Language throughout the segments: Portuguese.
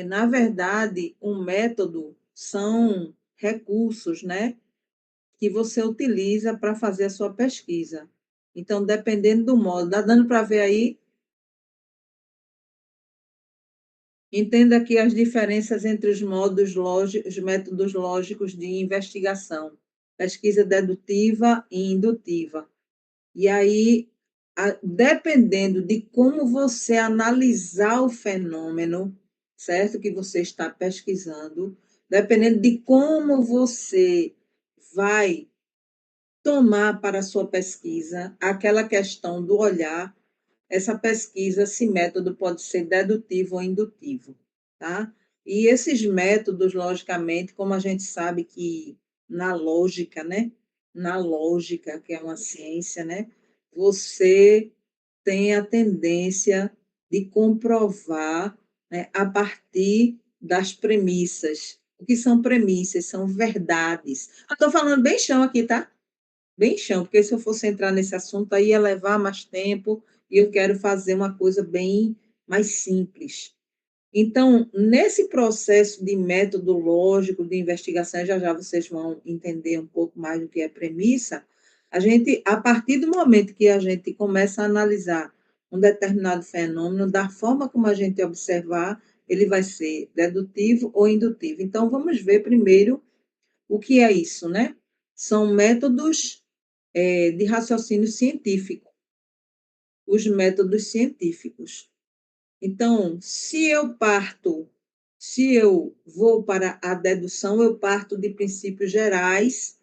Na verdade, um método são recursos, né, que você utiliza para fazer a sua pesquisa. Então, dependendo do modo, dá dando para ver aí? Entenda aqui as diferenças entre os modos lógicos, os métodos lógicos de investigação, pesquisa dedutiva e indutiva. E aí, dependendo de como você analisar o fenômeno, certo? Que você está pesquisando, dependendo de como você vai tomar para a sua pesquisa aquela questão do olhar, essa pesquisa, esse método pode ser dedutivo ou indutivo, tá? E esses métodos, logicamente, como a gente sabe que na lógica, né? Na lógica, que é uma ciência, né? Você tem a tendência de comprovar, né, a partir das premissas. O que são premissas? São verdades. Eu estou falando bem chão aqui, tá? Bem chão, porque se eu fosse entrar nesse assunto, aí ia levar mais tempo e eu quero fazer uma coisa bem mais simples. Então, nesse processo de método lógico de investigação, já já vocês vão entender um pouco mais do que é premissa, a gente, a partir do momento que a gente começa a analisar um determinado fenômeno, da forma como a gente observar, ele vai ser dedutivo ou indutivo. Então, vamos ver primeiro o que é isso, né? São métodos de raciocínio científico, os métodos científicos. Então, se eu vou para a dedução, eu parto de princípios gerais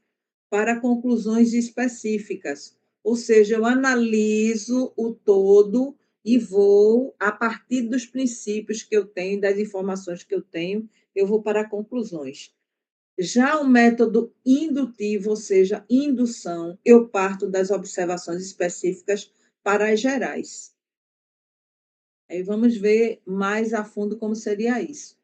para conclusões específicas. Ou seja, eu analiso o todo e vou, a partir dos princípios que eu tenho, das informações que eu tenho, eu vou para conclusões. Já o método indutivo, ou seja, indução, eu parto das observações específicas para as gerais. Aí vamos ver mais a fundo como seria isso.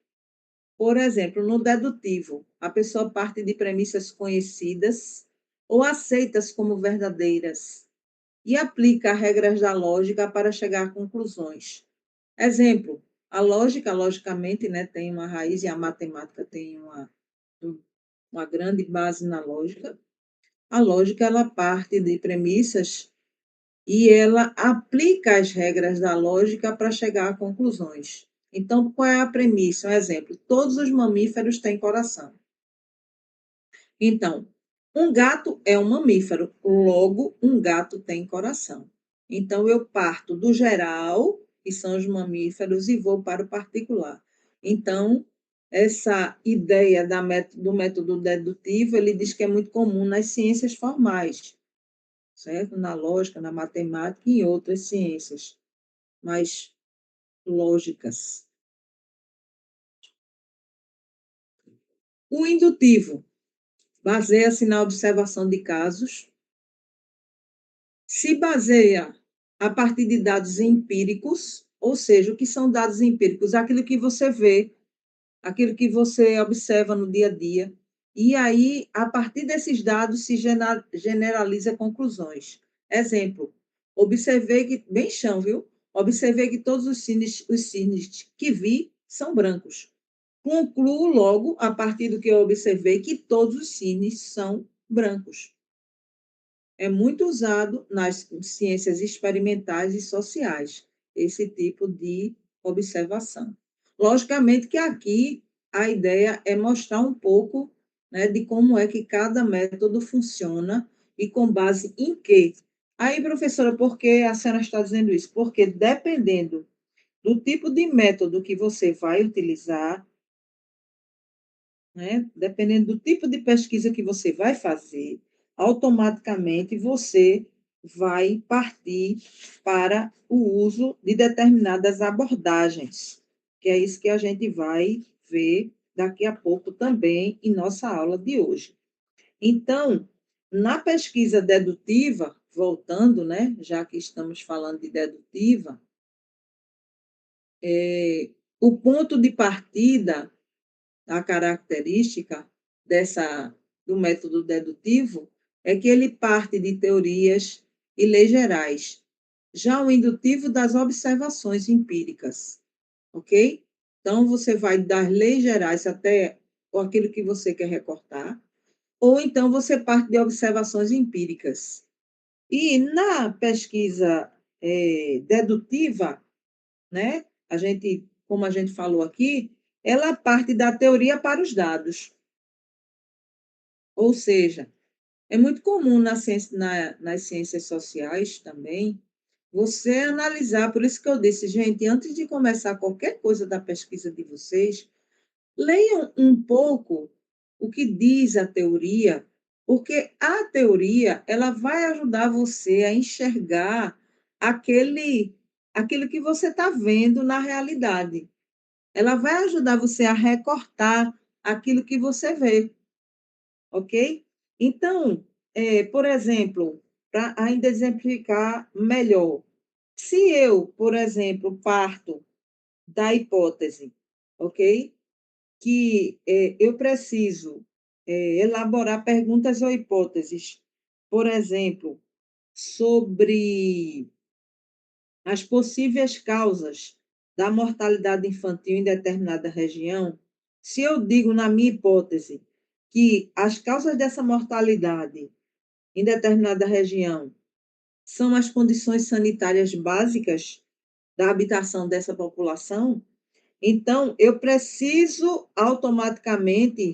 Por exemplo, no dedutivo, a pessoa parte de premissas conhecidas ou aceitas como verdadeiras e aplica regras da lógica para chegar a conclusões. Exemplo, a lógica, logicamente, né, tem uma raiz e a matemática tem uma grande base na lógica. A lógica ela parte de premissas e ela aplica as regras da lógica para chegar a conclusões. Então, qual é a premissa? Um exemplo: todos os mamíferos têm coração. Então, um gato é um mamífero, logo, um gato tem coração. Então, eu parto do geral, que são os mamíferos, e vou para o particular. Então, essa ideia do método dedutivo, ele diz que é muito comum nas ciências formais, certo? Na lógica, na matemática e em outras ciências mais lógicas. O indutivo baseia-se na observação de casos, se baseia a partir de dados empíricos, ou seja, o que são dados empíricos? Aquilo que você vê, aquilo que você observa no dia a dia. E aí, a partir desses dados, se generaliza conclusões. Exemplo, observei que, bem chão, viu? Observei que todos os cisnes que vi são brancos. Concluo logo, a partir do que eu observei, que todos os cisnes são brancos. É muito usado nas ciências experimentais e sociais, esse tipo de observação. Logicamente que aqui a ideia é mostrar um pouco, né, de como é que cada método funciona e com base em quê. Aí, professora, por que a senhora está dizendo isso? Porque dependendo do tipo de método que você vai utilizar, né? Dependendo do tipo de pesquisa que você vai fazer, automaticamente você vai partir para o uso de determinadas abordagens, que é isso que a gente vai ver daqui a pouco também em nossa aula de hoje. Então, na pesquisa dedutiva, voltando, né, já que estamos falando de dedutiva, o ponto de partida, a característica do método dedutivo é que ele parte de teorias e leis gerais, já o indutivo das observações empíricas, ok? Então, você vai das leis gerais até aquilo que você quer recortar, ou então você parte de observações empíricas. E na pesquisa dedutiva, né, como a gente falou aqui, ela parte da teoria para os dados. Ou seja, é muito comum nas ciências sociais também você analisar, por isso que eu disse, gente, antes de começar qualquer coisa da pesquisa de vocês, leiam um pouco o que diz a teoria, porque a teoria ela vai ajudar você a enxergar aquilo que você está vendo na realidade. Ela vai ajudar você a recortar aquilo que você vê, ok? Então, por exemplo, para ainda exemplificar melhor, se eu, por exemplo, parto da hipótese, ok? Que eu preciso elaborar perguntas ou hipóteses, por exemplo, sobre as possíveis causas da mortalidade infantil em determinada região. Se eu digo, na minha hipótese, que as causas dessa mortalidade em determinada região são as condições sanitárias básicas da habitação dessa população, então, eu preciso automaticamente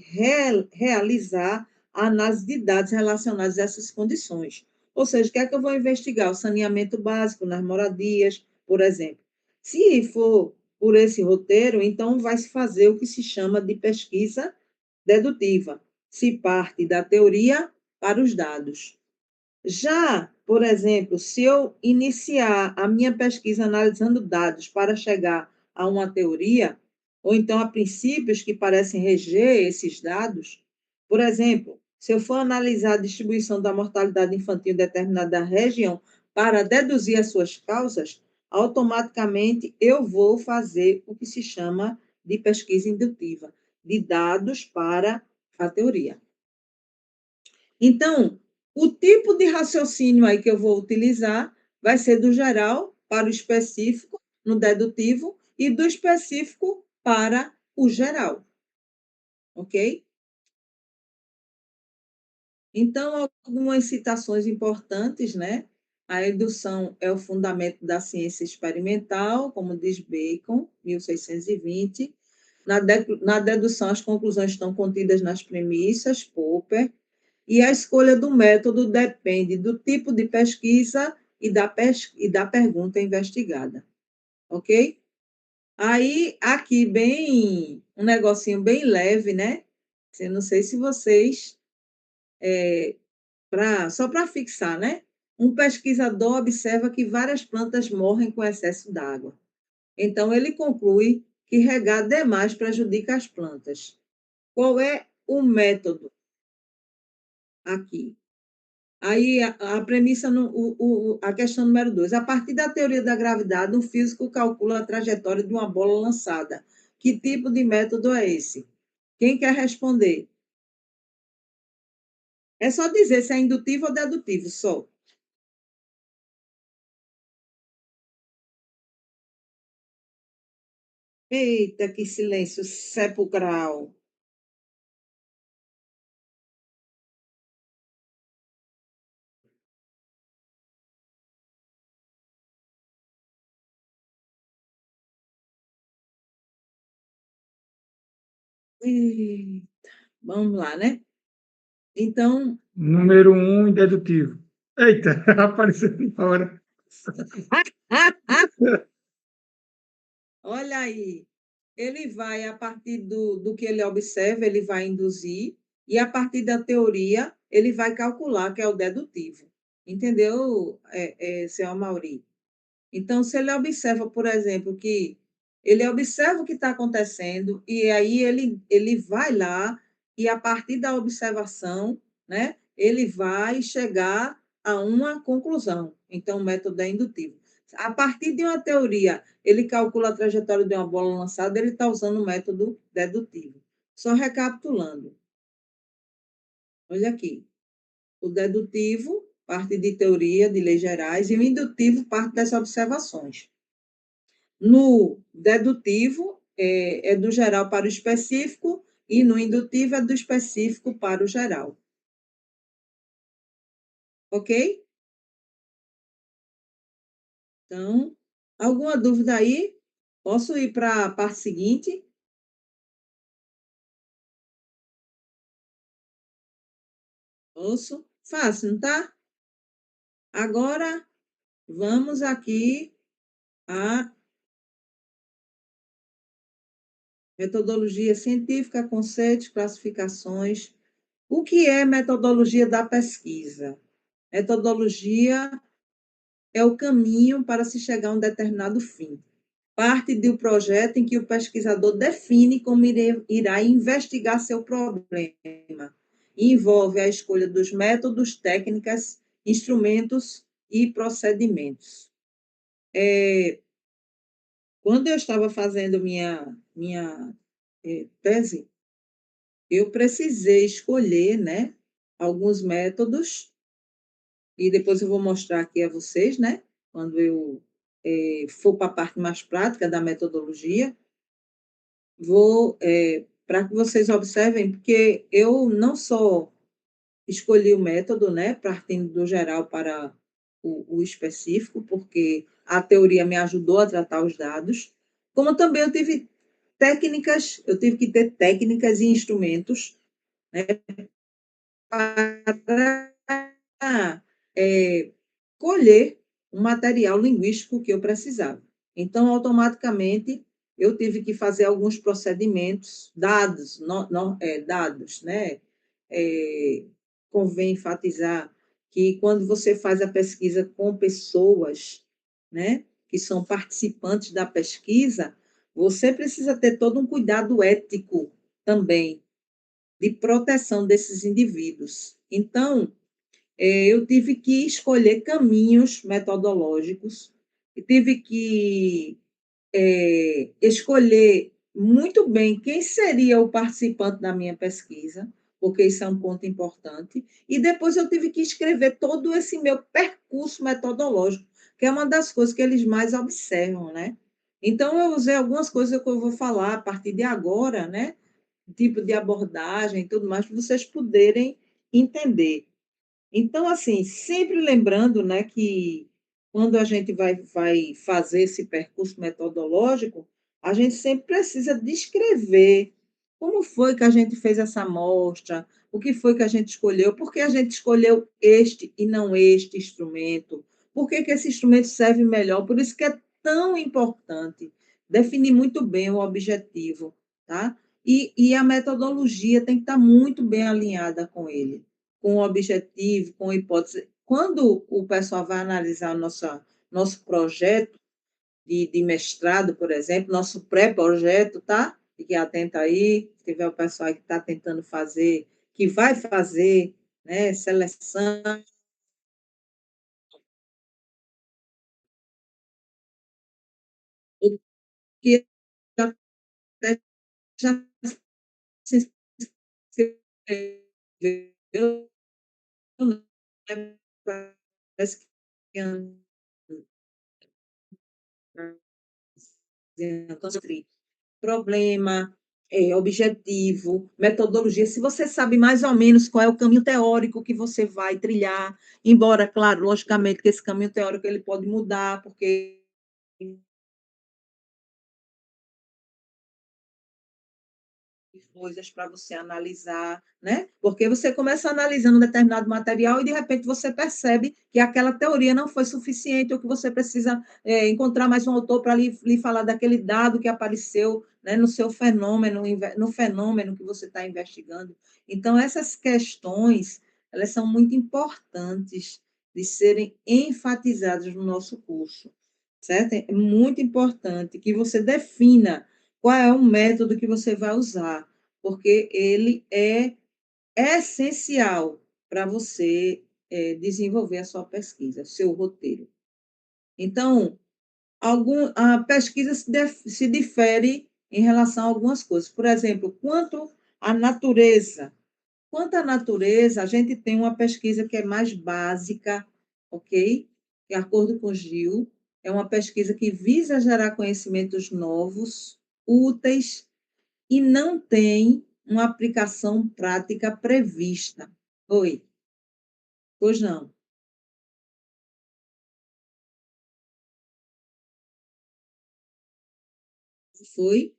realizar a análise de dados relacionados a essas condições. Ou seja, o que é que eu vou investigar? O saneamento básico nas moradias, por exemplo. Se for por esse roteiro, então vai se fazer o que se chama de pesquisa dedutiva. Se parte da teoria para os dados. Já, por exemplo, se eu iniciar a minha pesquisa analisando dados para chegar a uma teoria, ou então a princípios que parecem reger esses dados, por exemplo, se eu for analisar a distribuição da mortalidade infantil em determinada região para deduzir as suas causas, automaticamente eu vou fazer o que se chama de pesquisa indutiva, de dados para a teoria. Então, o tipo de raciocínio aí que eu vou utilizar vai ser do geral para o específico, no dedutivo, e do específico para o geral, ok? Então, algumas citações importantes, né? A indução é o fundamento da ciência experimental, como diz Bacon, 1620. Na dedução, as conclusões estão contidas nas premissas, Popper. E a escolha do método depende do tipo de pesquisa e da pergunta investigada, ok? Aí, aqui, um negocinho bem leve, né? Eu não sei se vocês, só para fixar, né? Um pesquisador observa que várias plantas morrem com excesso d'água. Então, ele conclui que regar demais prejudica as plantas. Qual é o método aqui? Aí a premissa, a questão número 2. A partir da teoria da gravidade, um físico calcula a trajetória de uma bola lançada. Que tipo de método é esse? Quem quer responder? É só dizer se é indutivo ou dedutivo, só. Eita, que silêncio sepulcral. Eita, vamos lá, né? Então, Número um, indedutivo. Eita, apareceu na hora. olha aí. Ele vai, a partir do que ele observa, ele vai induzir, e a partir da teoria, ele vai calcular, que é o dedutivo. Entendeu, seu Amaury? Então, se ele observa, por exemplo, que ele observa o que está acontecendo, e aí ele vai lá, e a partir da observação, né, ele vai chegar a uma conclusão. Então, o método é indutivo. A partir de uma teoria, ele calcula a trajetória de uma bola lançada, ele está usando o método dedutivo. Só recapitulando, olha aqui. O dedutivo parte de teoria, de leis gerais, e o indutivo parte das observações. No dedutivo, é do geral para o específico, e no indutivo é do específico para o geral. Ok? Então, alguma dúvida aí? Posso ir para a parte seguinte? Posso? Fácil, não tá? Agora, vamos aqui à metodologia científica, conceitos, classificações. O que é metodologia da pesquisa? Metodologia é o caminho para se chegar a um determinado fim. Parte de um projeto em que o pesquisador define como irá investigar seu problema. Envolve a escolha dos métodos, técnicas, instrumentos e procedimentos. Quando eu estava fazendo minha tese, eu precisei escolher, né, alguns métodos, e depois eu vou mostrar aqui a vocês, né, quando eu for para a parte mais prática da metodologia, vou, para que vocês observem, porque eu não só escolhi o método, né, partindo do geral para o específico, porque a teoria me ajudou a tratar os dados, como também eu tive que ter técnicas e instrumentos, né, para colher um material linguístico que eu precisava. Então, automaticamente, eu tive que fazer alguns procedimentos, dados, né? É, convém enfatizar que quando você faz a pesquisa com pessoas, né, que são participantes da pesquisa, você precisa ter todo um cuidado ético também de proteção desses indivíduos. Então, eu tive que escolher caminhos metodológicos, e tive que escolher muito bem quem seria o participante da minha pesquisa, porque isso é um ponto importante, e depois eu tive que escrever todo esse meu percurso metodológico, que é uma das coisas que eles mais observam, né? Então, eu usei algumas coisas que eu vou falar a partir de agora, né? Tipo de abordagem e tudo mais, para vocês poderem entender. Então, assim, sempre lembrando, né, que quando a gente vai fazer esse percurso metodológico, a gente sempre precisa descrever como foi que a gente fez essa amostra, o que foi que a gente escolheu, por que a gente escolheu este e não este instrumento, por que que esse instrumento serve melhor. Por isso que é tão importante definir muito bem o objetivo, tá? E a metodologia tem que estar muito bem alinhada com ele, com o objetivo, com a hipótese. Quando o pessoal vai analisar nosso projeto de mestrado, por exemplo, nosso pré-projeto, tá? Fique atento aí, se tiver o pessoal aí que está tentando fazer, que vai fazer, né, seleção, que até já se inscreveu, né, parece que problema, objetivo, metodologia. Se você sabe mais ou menos qual é o caminho teórico que você vai trilhar, embora, claro, logicamente, que esse caminho teórico ele pode mudar, porque coisas para você analisar, né? Porque você começa analisando um determinado material e de repente você percebe que aquela teoria não foi suficiente ou que você precisa encontrar mais um autor para lhe falar daquele dado que apareceu, né, no seu fenômeno, no fenômeno que você está investigando. Então, essas questões, elas são muito importantes de serem enfatizadas no nosso curso, certo? É muito importante que você defina qual é o método que você vai usar, porque ele é essencial para você desenvolver a sua pesquisa, seu roteiro. Então, a pesquisa se difere em relação a algumas coisas. Por exemplo, quanto à natureza, a gente tem uma pesquisa que é mais básica, ok? De acordo com o Gil, é uma pesquisa que visa gerar conhecimentos novos, úteis e não têm uma aplicação prática prevista. Oi, pois não. Foi?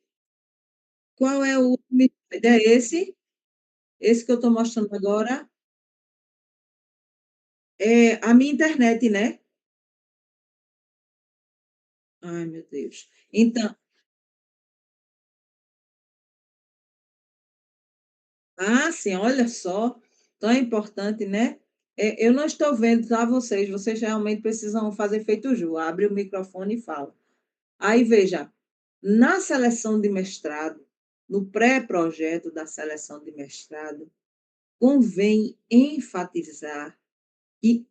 Qual é o último slide? É esse? Esse que eu estou mostrando agora? É a minha internet, né? Ai, meu Deus. Então, sim, olha só, tão importante, né? Eu não estou vendo, tá, vocês realmente precisam fazer feito o Ju, abre o microfone e fala. Aí, veja, na seleção de mestrado, no pré-projeto da seleção de mestrado, convém enfatizar que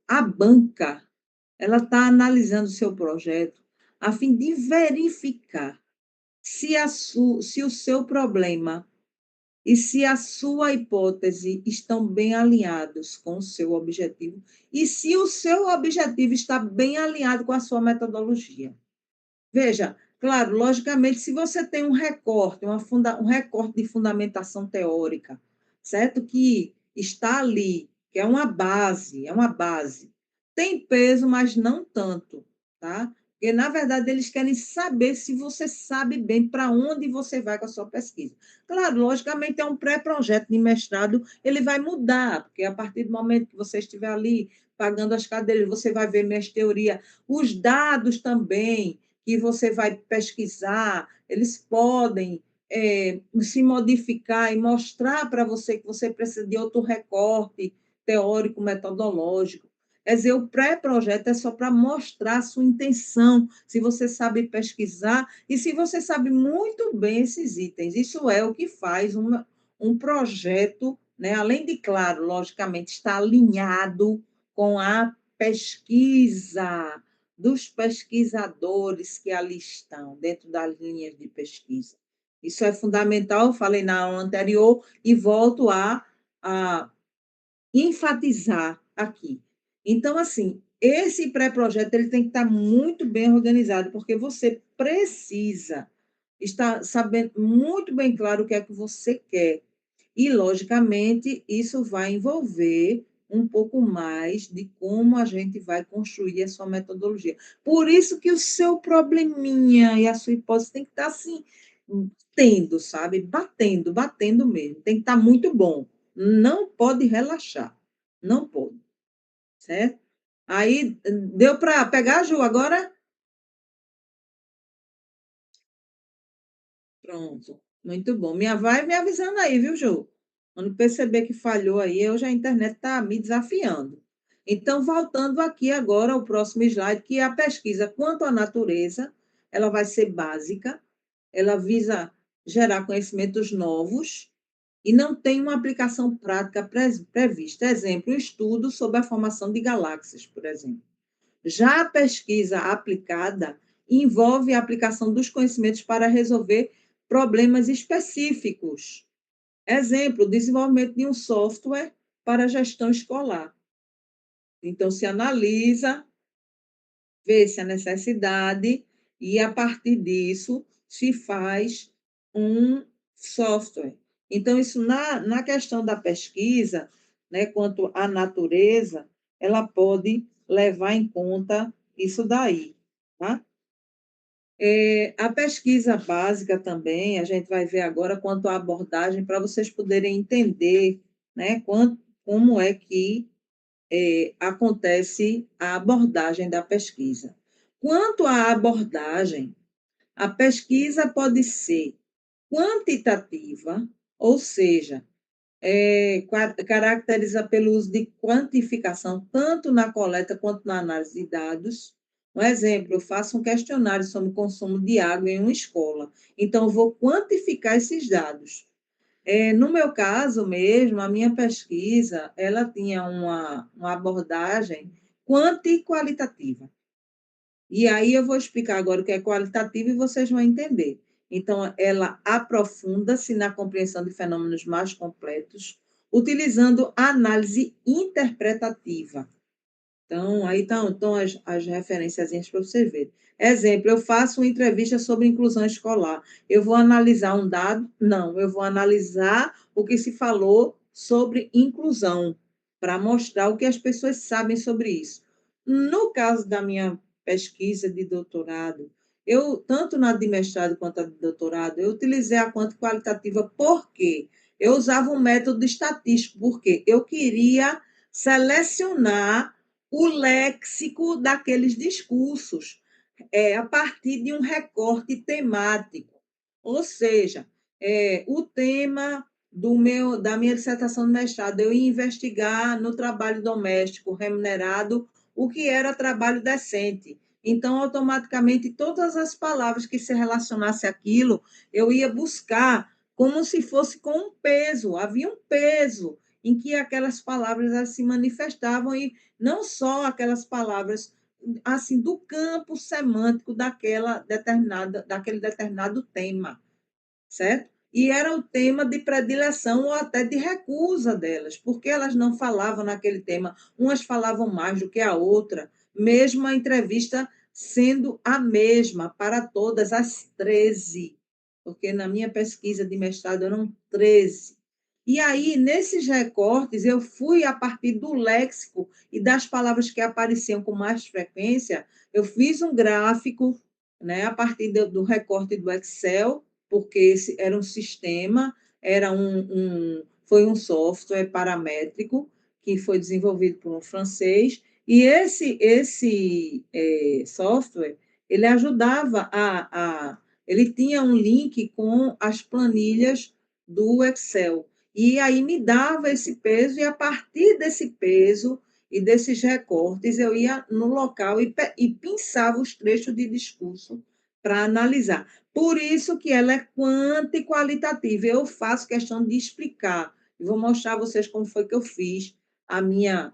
a banca ela está analisando o seu projeto a fim de verificar se o seu problema e se a sua hipótese estão bem alinhados com o seu objetivo e se o seu objetivo está bem alinhado com a sua metodologia. Veja, claro, logicamente, se você tem um recorte, um recorte de fundamentação teórica, certo? Que está ali, que é uma base. Tem peso, mas não tanto, tá? Porque, na verdade, eles querem saber se você sabe bem para onde você vai com a sua pesquisa. Claro, logicamente, é um pré-projeto de mestrado, ele vai mudar, porque a partir do momento que você estiver ali pagando as cadeiras, você vai ver minhas teorias, os dados também, que você vai pesquisar, eles podem se modificar e mostrar para você que você precisa de outro recorte teórico, metodológico. Quer dizer, o pré-projeto é só para mostrar a sua intenção, se você sabe pesquisar e se você sabe muito bem esses itens. Isso é o que faz um projeto, né? Além de, claro, logicamente, estar alinhado com a pesquisa dos pesquisadores que ali estão, dentro das linhas de pesquisa. Isso é fundamental, eu falei na aula anterior e volto a enfatizar aqui. Então, assim, esse pré-projeto ele tem que estar muito bem organizado, porque você precisa estar sabendo muito bem claro o que é que você quer. E, logicamente, isso vai envolver um pouco mais de como a gente vai construir a sua metodologia. Por isso que o seu probleminha e a sua hipótese tem que estar assim, batendo, sabe? Batendo, batendo mesmo. Tem que estar muito bom. Não pode relaxar. Não pode, certo? Aí, deu para pegar, Ju, agora? Pronto, muito bom. Minha vai me avisando aí, viu, Ju? Quando perceber que falhou aí, hoje a internet está me desafiando. Então, voltando aqui agora ao próximo slide, que é a pesquisa quanto à natureza, ela vai ser básica, ela visa gerar conhecimentos novos e não tem uma aplicação prática prevista. Exemplo, o estudo sobre a formação de galáxias, por exemplo. Já a pesquisa aplicada envolve a aplicação dos conhecimentos para resolver problemas específicos. Exemplo, o desenvolvimento de um software para gestão escolar. Então, se analisa, vê-se a necessidade e, a partir disso, se faz um software. Então, isso na questão da pesquisa, né, quanto à natureza, ela pode levar em conta isso daí, tá? A pesquisa básica também, a gente vai ver agora quanto à abordagem, para vocês poderem entender, né, como é que acontece a abordagem da pesquisa. Quanto à abordagem, a pesquisa pode ser quantitativa, ou seja, caracteriza pelo uso de quantificação, tanto na coleta quanto na análise de dados. Um exemplo, eu faço um questionário sobre o consumo de água em uma escola, então eu vou quantificar esses dados. No meu caso mesmo, a minha pesquisa, ela tinha uma abordagem quanti-qualitativa. E aí eu vou explicar agora o que é qualitativo e vocês vão entender. Então, ela aprofunda-se na compreensão de fenômenos mais completos, utilizando a análise interpretativa. Então, aí estão as referências para você ver. Exemplo, eu faço uma entrevista sobre inclusão escolar. Eu vou analisar um dado? Não, eu vou analisar o que se falou sobre inclusão, para mostrar o que as pessoas sabem sobre isso. No caso da minha pesquisa de doutorado, eu, tanto na de mestrado quanto na de doutorado, eu utilizei a quanto qualitativa porque eu usava um método estatístico, porque eu queria selecionar o léxico daqueles discursos a partir de um recorte temático. Ou seja, o tema da minha dissertação de mestrado, eu ia investigar no trabalho doméstico remunerado o que era trabalho decente. Então, automaticamente, todas as palavras que se relacionassem àquilo, eu ia buscar como se fosse com um peso. Havia um peso em que aquelas palavras se manifestavam e não só aquelas palavras assim do campo semântico daquele determinado tema, certo? E era o tema de predileção ou até de recusa delas, porque elas não falavam naquele tema, umas falavam mais do que a outra, mesmo a entrevista sendo a mesma para todas as 13, porque na minha pesquisa de mestrado eram 13. E aí, nesses recortes, eu fui, a partir do léxico e das palavras que apareciam com mais frequência, eu fiz um gráfico, né, a partir do recorte do Excel, porque esse era um sistema, foi um software paramétrico que foi desenvolvido por um francês, e esse software, ele ajudava ele tinha um link com as planilhas do Excel, e aí me dava esse peso, e a partir desse peso e desses recortes, eu ia no local e pensava os trechos de discurso para analisar. Por isso que ela é quanto e qualitativa. Eu faço questão de explicar. E vou mostrar a vocês como foi que eu fiz a minha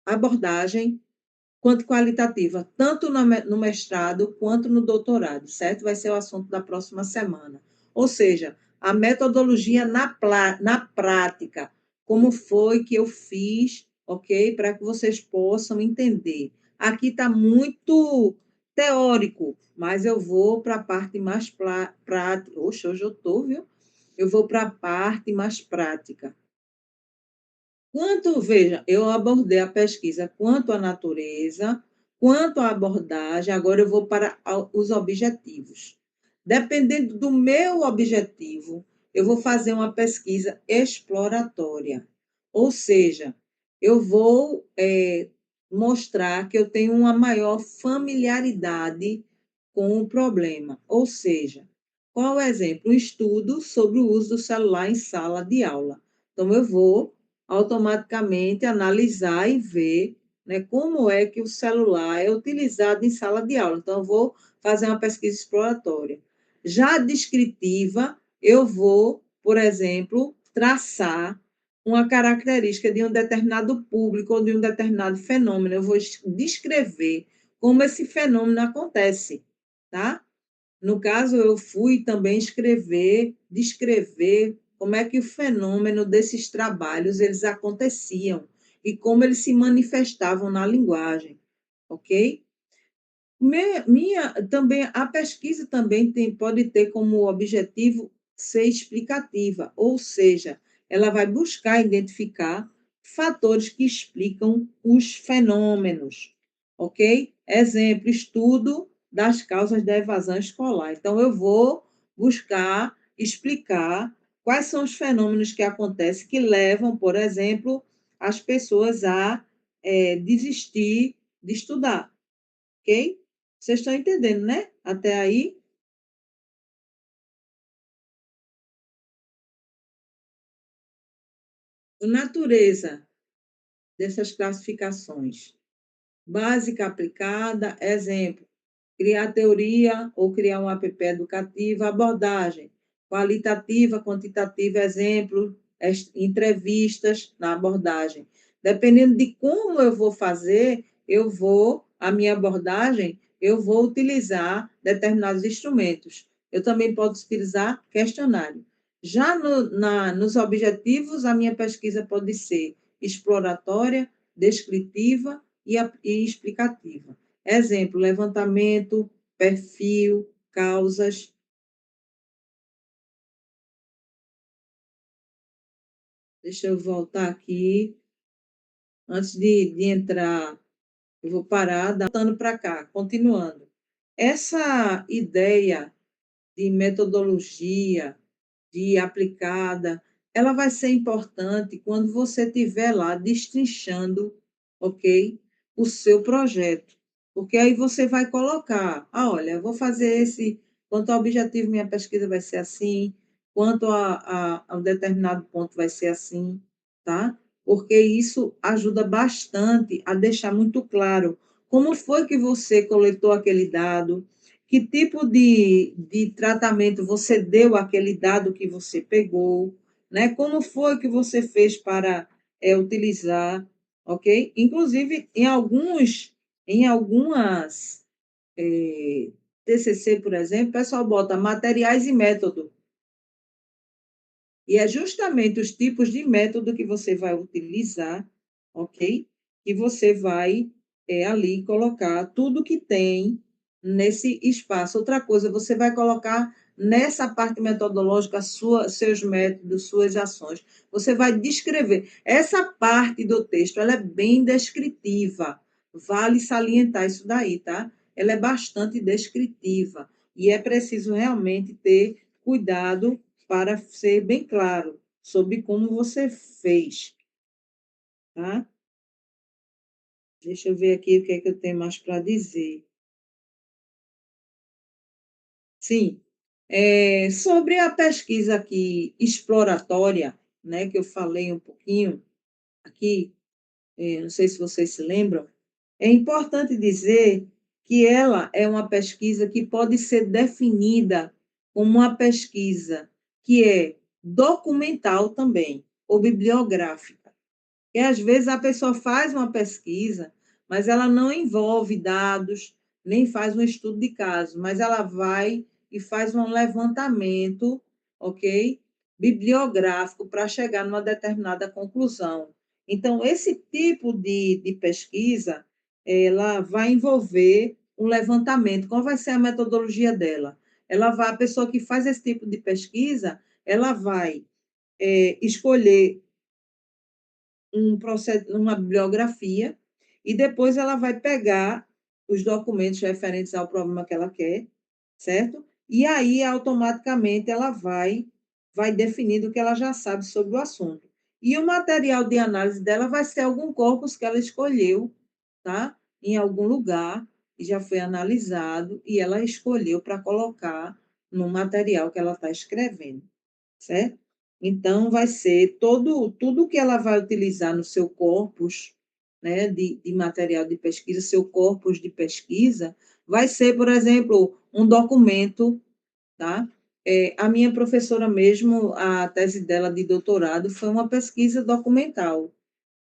abordagem quanto qualitativa, tanto no mestrado quanto no doutorado, certo? Vai ser o assunto da próxima semana. Ou seja, a metodologia na prática, como foi que eu fiz, ok? Para que vocês possam entender. Aqui está muito teórico, mas eu vou para a parte mais prática. Oxe, hoje eu estou, viu? Eu vou para a parte mais prática. Veja, eu abordei a pesquisa quanto à natureza, quanto à abordagem, agora eu vou para os objetivos. Dependendo do meu objetivo, eu vou fazer uma pesquisa exploratória, ou seja, eu vou mostrar que eu tenho uma maior familiaridade com o problema, ou seja, qual o exemplo? Um estudo sobre o uso do celular em sala de aula. Então, eu vou automaticamente analisar e ver, né, como é que o celular é utilizado em sala de aula. Então, eu vou fazer uma pesquisa exploratória. Já descritiva, eu vou, por exemplo, traçar uma característica de um determinado público ou de um determinado fenômeno. Eu vou descrever como esse fenômeno acontece, tá? No caso, eu fui também descrever como é que o fenômeno desses trabalhos eles aconteciam e como eles se manifestavam na linguagem, ok? Também a pesquisa também pode ter como objetivo ser explicativa, ou seja, ela vai buscar identificar fatores que explicam os fenômenos, ok? Exemplo, estudo das causas da evasão escolar. Então, eu vou buscar explicar quais são os fenômenos que acontecem que levam, por exemplo, as pessoas a desistir de estudar, ok? Vocês estão entendendo, né? Até aí. A natureza dessas classificações. Básica aplicada, exemplo, criar teoria ou criar um app educativo, abordagem, qualitativa, quantitativa, exemplo, entrevistas na abordagem. Dependendo de como eu vou fazer, a minha abordagem, eu vou utilizar determinados instrumentos. Eu também posso utilizar questionário. Já nos objetivos, a minha pesquisa pode ser exploratória, descritiva e explicativa. Exemplo, levantamento, perfil, causas. Deixa eu voltar aqui. Antes de entrar, eu vou parar, voltando para cá, continuando. Essa ideia de metodologia, de aplicada, ela vai ser importante quando você estiver lá destrinchando, ok? O seu projeto. Porque aí você vai colocar, olha, eu vou fazer quanto ao objetivo, minha pesquisa vai ser assim, quanto a um determinado ponto vai ser assim, tá? Porque isso ajuda bastante a deixar muito claro como foi que você coletou aquele dado, que tipo de tratamento você deu àquele dado que você pegou, né? Como foi que você fez para utilizar, ok? Inclusive, em algumas TCC, por exemplo, o pessoal bota materiais e método. E é justamente os tipos de método que você vai utilizar, ok? Que você vai ali colocar tudo que tem nesse espaço. Outra coisa, você vai colocar nessa parte metodológica seus métodos, suas ações. Você vai descrever. Essa parte do texto, ela é bem descritiva. Vale salientar isso daí, tá? Ela é bastante descritiva. E é preciso realmente ter cuidado para ser bem claro sobre como você fez, tá? Deixa eu ver aqui o que é que eu tenho mais para dizer. Sim, sobre a pesquisa aqui exploratória, né, que eu falei um pouquinho aqui, não sei se vocês se lembram, é importante dizer que ela é uma pesquisa que pode ser definida como uma pesquisa que é documental também, ou bibliográfica. E às vezes a pessoa faz uma pesquisa, mas ela não envolve dados, nem faz um estudo de caso, mas ela vai e faz um levantamento, ok? Bibliográfico para chegar numa determinada conclusão. Então, esse tipo de pesquisa, ela vai envolver um levantamento. Qual vai ser a metodologia dela? A pessoa que faz esse tipo de pesquisa, ela vai escolher uma bibliografia, e depois ela vai pegar os documentos referentes ao problema que ela quer, certo? E aí, automaticamente, ela vai definindo o que ela já sabe sobre o assunto. E o material de análise dela vai ser algum corpus que ela escolheu, tá? Em algum lugar, e já foi analisado, e ela escolheu para colocar no material que ela está escrevendo, certo? Então, vai ser tudo que ela vai utilizar no seu corpus, né, de material de pesquisa, seu corpus de pesquisa, vai ser, por exemplo, um documento, tá? A minha professora mesmo, a tese dela de doutorado foi uma pesquisa documental.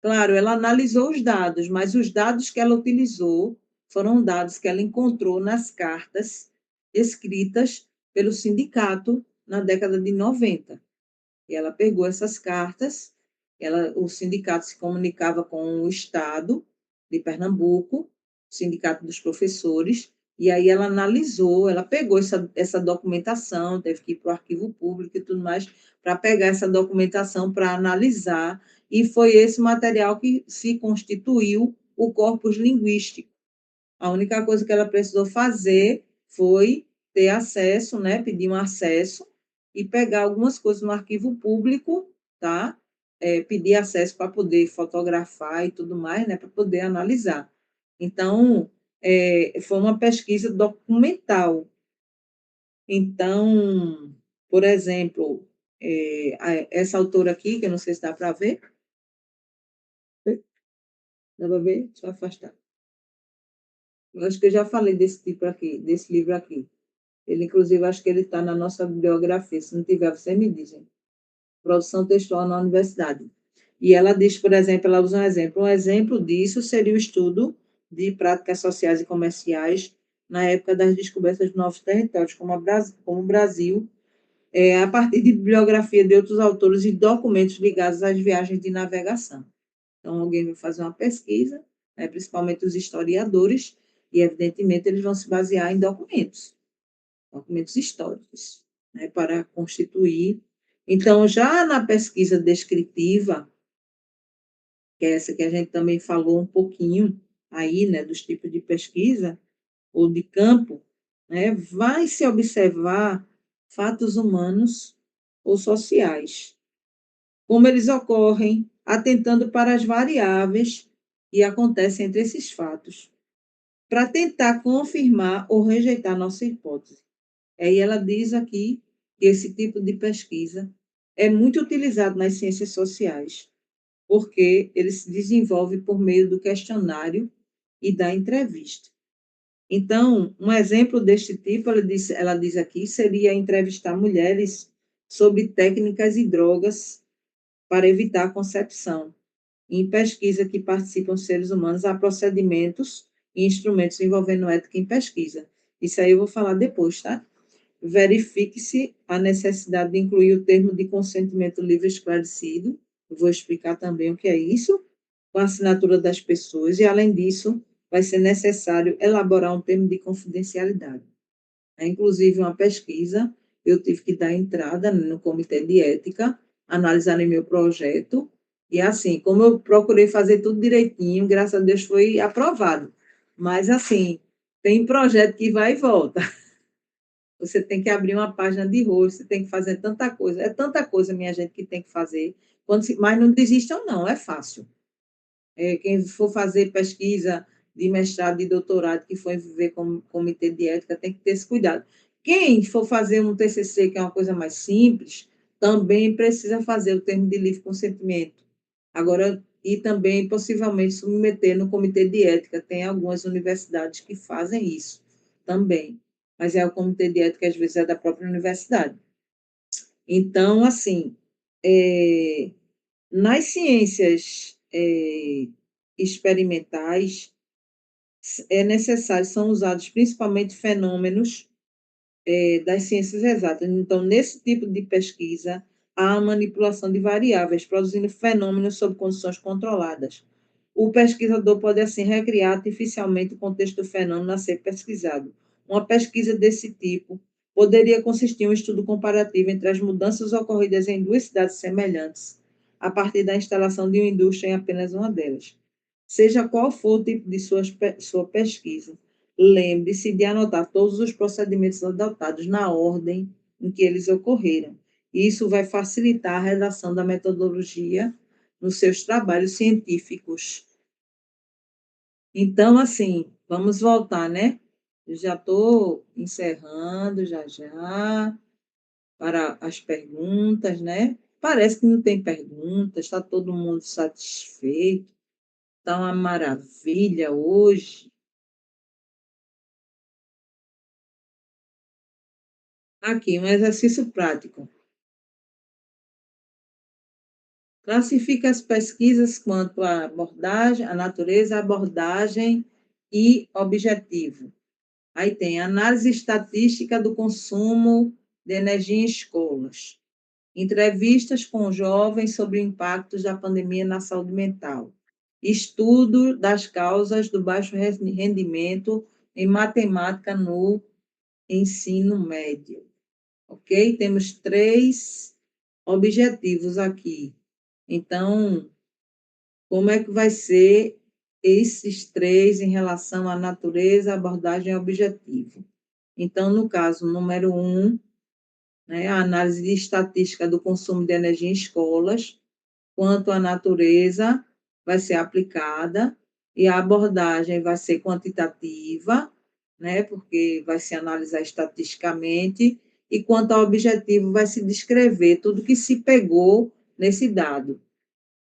Claro, ela analisou os dados, mas os dados que ela utilizou foram dados que ela encontrou nas cartas escritas pelo sindicato na década de 90. E ela pegou essas cartas, o sindicato se comunicava com o Estado de Pernambuco, o Sindicato dos Professores, e aí ela analisou, ela pegou essa documentação, teve que ir para o arquivo público e tudo mais, para pegar essa documentação, para analisar, e foi esse material que se constituiu o corpus linguístico. A única coisa que ela precisou fazer foi ter acesso, né, pedir um acesso e pegar algumas coisas no arquivo público, tá? Pedir acesso para poder fotografar e tudo mais, né, para poder analisar. Então, foi uma pesquisa documental. Então, por exemplo, essa autora aqui, que eu não sei se dá para ver, dá para ver? Deixa eu afastar. Eu acho que eu já falei desse tipo aqui, desse livro aqui. Ele, inclusive, acho que ele está na nossa bibliografia. Se não tiver, vocês me dizem. Produção textual na universidade. E ela diz, por exemplo, ela usa um exemplo. Um exemplo disso seria o estudo de práticas sociais e comerciais na época das descobertas de novos territórios, como o Brasil, a partir de bibliografia de outros autores e documentos ligados às viagens de navegação. Então, alguém vai fazer uma pesquisa, né, principalmente os historiadores, E, evidentemente, eles vão se basear em documentos históricos, né, para constituir. Então, já na pesquisa descritiva, que é essa que a gente também falou um pouquinho aí, né, dos tipos de pesquisa, ou de campo, né, vai se observar fatos humanos ou sociais, como eles ocorrem, atentando para as variáveis que acontecem entre esses fatos, para tentar confirmar ou rejeitar nossa hipótese. Aí ela diz aqui que esse tipo de pesquisa é muito utilizado nas ciências sociais, porque ele se desenvolve por meio do questionário e da entrevista. Então, um exemplo deste tipo, ela diz aqui, seria entrevistar mulheres sobre técnicas e drogas para evitar a concepção. Em pesquisa que participam seres humanos, há procedimentos e instrumentos envolvendo ética em pesquisa. Isso aí eu vou falar depois, tá? Verifique-se a necessidade de incluir o termo de consentimento livre esclarecido. Eu vou explicar também o que é isso, com a assinatura das pessoas, e, além disso, vai ser necessário elaborar um termo de confidencialidade. É, inclusive, uma pesquisa, eu tive que dar entrada no comitê de ética, analisar meu projeto, e assim, como eu procurei fazer tudo direitinho, graças a Deus foi aprovado. Mas, assim, tem projeto que vai e volta. Você tem que abrir uma página de rosto, você tem que fazer tanta coisa. É tanta coisa, minha gente, que tem que fazer. Mas não desistam, não, é fácil. Quem for fazer pesquisa de mestrado e doutorado, que for ver com comitê de ética, tem que ter esse cuidado. Quem for fazer um TCC, que é uma coisa mais simples, também precisa fazer o termo de livre consentimento. Agora, e também, possivelmente, submeter no comitê de ética. Tem algumas universidades que fazem isso também. Mas é o comitê de ética, às vezes, é da própria universidade. Então, assim, nas ciências experimentais, é necessário, são usados principalmente fenômenos das ciências exatas. Então, nesse tipo de pesquisa, há a manipulação de variáveis, produzindo fenômenos sob condições controladas. O pesquisador pode, assim, recriar artificialmente o contexto do fenômeno a ser pesquisado. Uma pesquisa desse tipo poderia consistir em um estudo comparativo entre as mudanças ocorridas em duas cidades semelhantes, a partir da instalação de uma indústria em apenas uma delas. Seja qual for o tipo de sua pesquisa, lembre-se de anotar todos os procedimentos adotados na ordem em que eles ocorreram. Isso vai facilitar a redação da metodologia nos seus trabalhos científicos. Então, assim, vamos voltar, né? Eu já estou encerrando já para as perguntas, né? Parece que não tem perguntas, está todo mundo satisfeito, está uma maravilha hoje. Aqui, um exercício prático. Classifica as pesquisas quanto à abordagem, à natureza, abordagem e objetivo. Aí tem análise estatística do consumo de energia em escolas, entrevistas com jovens sobre impactos da pandemia na saúde mental, estudo das causas do baixo rendimento em matemática no ensino médio. Ok? Temos 3 objetivos aqui. Então, como é que vai ser esses 3 em relação à natureza, abordagem e objetivo? Então, no caso número 1, né, a análise de estatística do consumo de energia em escolas, quanto à natureza vai ser aplicada, e a abordagem vai ser quantitativa, né, porque vai se analisar estatisticamente, e quanto ao objetivo, vai se descrever tudo que se pegou nesse dado.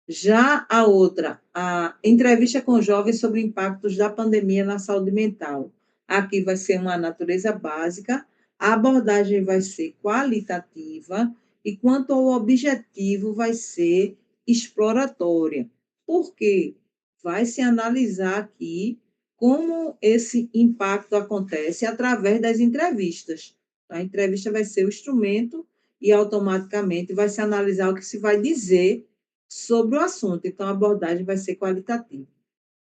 Já a outra, a entrevista com jovens sobre impactos da pandemia na saúde mental. Aqui vai ser uma natureza básica, a abordagem vai ser qualitativa e quanto ao objetivo vai ser exploratória. Por quê? Vai se analisar aqui como esse impacto acontece através das entrevistas. A entrevista vai ser o instrumento e automaticamente vai se analisar o que se vai dizer sobre o assunto. Então, a abordagem vai ser qualitativa.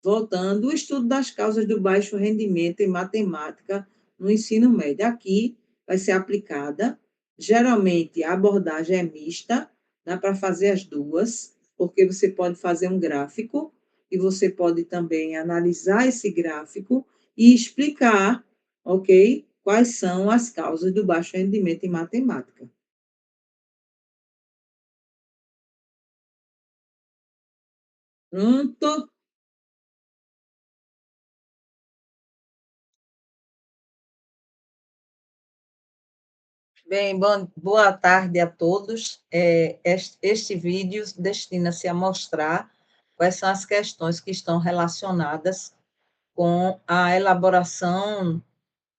Voltando, o estudo das causas do baixo rendimento em matemática no ensino médio. Aqui vai ser aplicada, geralmente a abordagem é mista, dá para fazer as duas, porque você pode fazer um gráfico e você pode também analisar esse gráfico e explicar, ok? Quais são as causas do baixo rendimento em matemática. Pronto? Bem, boa tarde a todos. Este vídeo destina-se a mostrar quais são as questões que estão relacionadas com a elaboração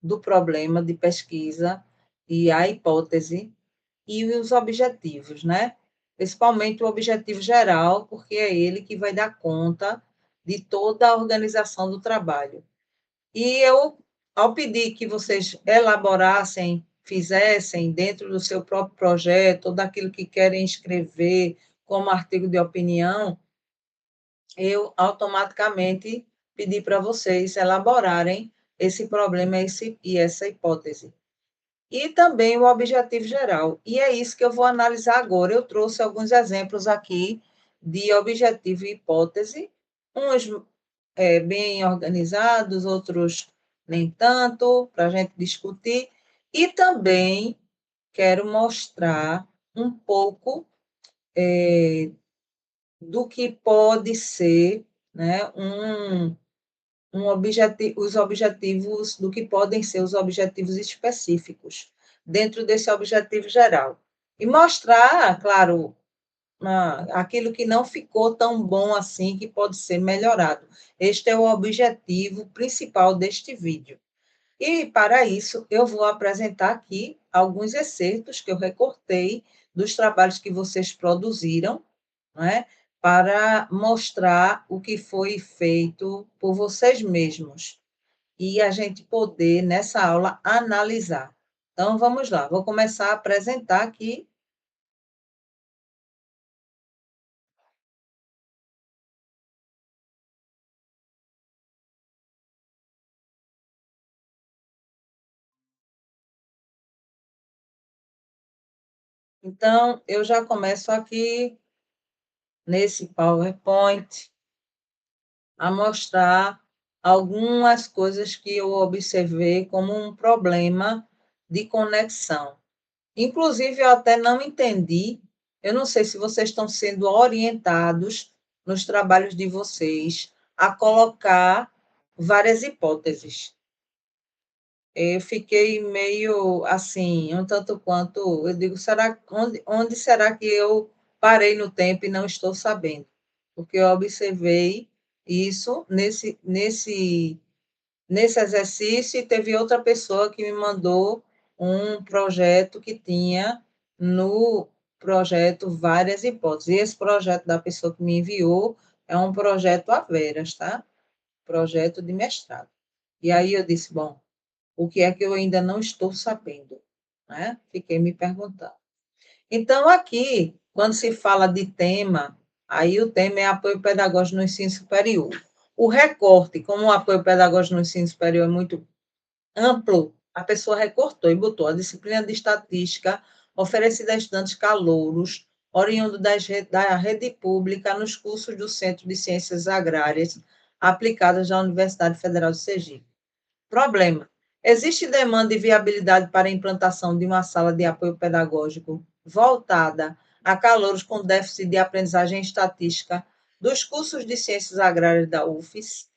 do problema de pesquisa e a hipótese e os objetivos, né? Principalmente o objetivo geral, porque é ele que vai dar conta de toda a organização do trabalho. E eu, ao pedir que vocês elaborassem, fizessem dentro do seu próprio projeto, ou daquilo que querem escrever como artigo de opinião, eu automaticamente pedi para vocês elaborarem esse problema e essa hipótese. E também o objetivo geral. E é isso que eu vou analisar agora. Eu trouxe alguns exemplos aqui de objetivo e hipótese, uns bem organizados, outros nem tanto, para a gente discutir. E também quero mostrar um pouco do que pode ser, né, os objetivos, do que podem ser os objetivos específicos dentro desse objetivo geral. E mostrar, claro, aquilo que não ficou tão bom assim, que pode ser melhorado. Este é o objetivo principal deste vídeo. E, para isso, eu vou apresentar aqui alguns excertos que eu recortei dos trabalhos que vocês produziram, né, para mostrar o que foi feito por vocês mesmos e a gente poder, nessa aula, analisar. Então, vamos lá, vou começar a apresentar aqui. Então, eu já começo aqui, nesse PowerPoint, a mostrar algumas coisas que eu observei como um problema de conexão. Inclusive, eu até não entendi, eu não sei se vocês estão sendo orientados nos trabalhos de vocês a colocar várias hipóteses. Eu fiquei meio assim, um tanto quanto, eu digo, onde será que eu parei no tempo e não estou sabendo? Porque eu observei isso nesse exercício e teve outra pessoa que me mandou um projeto que tinha no projeto várias hipóteses. E esse projeto da pessoa que me enviou é um projeto a veras, tá? Projeto de mestrado. E aí eu disse, bom, o que é que eu ainda não estou sabendo, né? Fiquei me perguntando. Então, aqui, quando se fala de tema, aí o tema é apoio pedagógico no ensino superior. O recorte, como o apoio pedagógico no ensino superior é muito amplo, a pessoa recortou e botou a disciplina de estatística oferecida a estudantes calouros, oriundo da rede pública, nos cursos do Centro de Ciências Agrárias aplicadas da Universidade Federal de Sergipe. Problema: existe demanda e viabilidade para a implantação de uma sala de apoio pedagógico voltada a calouros com déficit de aprendizagem estatística dos cursos de ciências agrárias da UFES?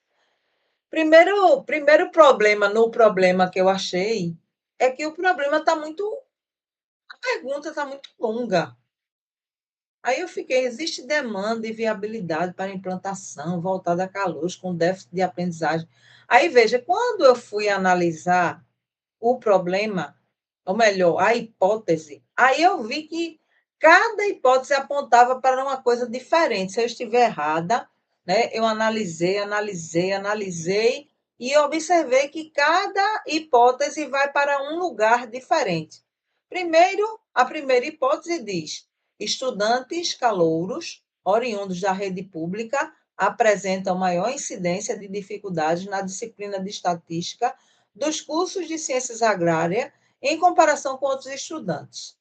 Primeiro problema no problema que eu achei é que o problema está muito. A pergunta está muito longa. Aí eu fiquei: existe demanda e viabilidade para a implantação voltada a calouros com déficit de aprendizagem. Aí veja, quando eu fui analisar o problema, ou melhor, a hipótese, aí eu vi que cada hipótese apontava para uma coisa diferente. Se eu estiver errada, né, eu analisei e observei que cada hipótese vai para um lugar diferente. Primeiro, a primeira hipótese diz: estudantes calouros, oriundos da rede pública, apresentam maior incidência de dificuldades na disciplina de estatística dos cursos de ciências agrárias em comparação com outros estudantes.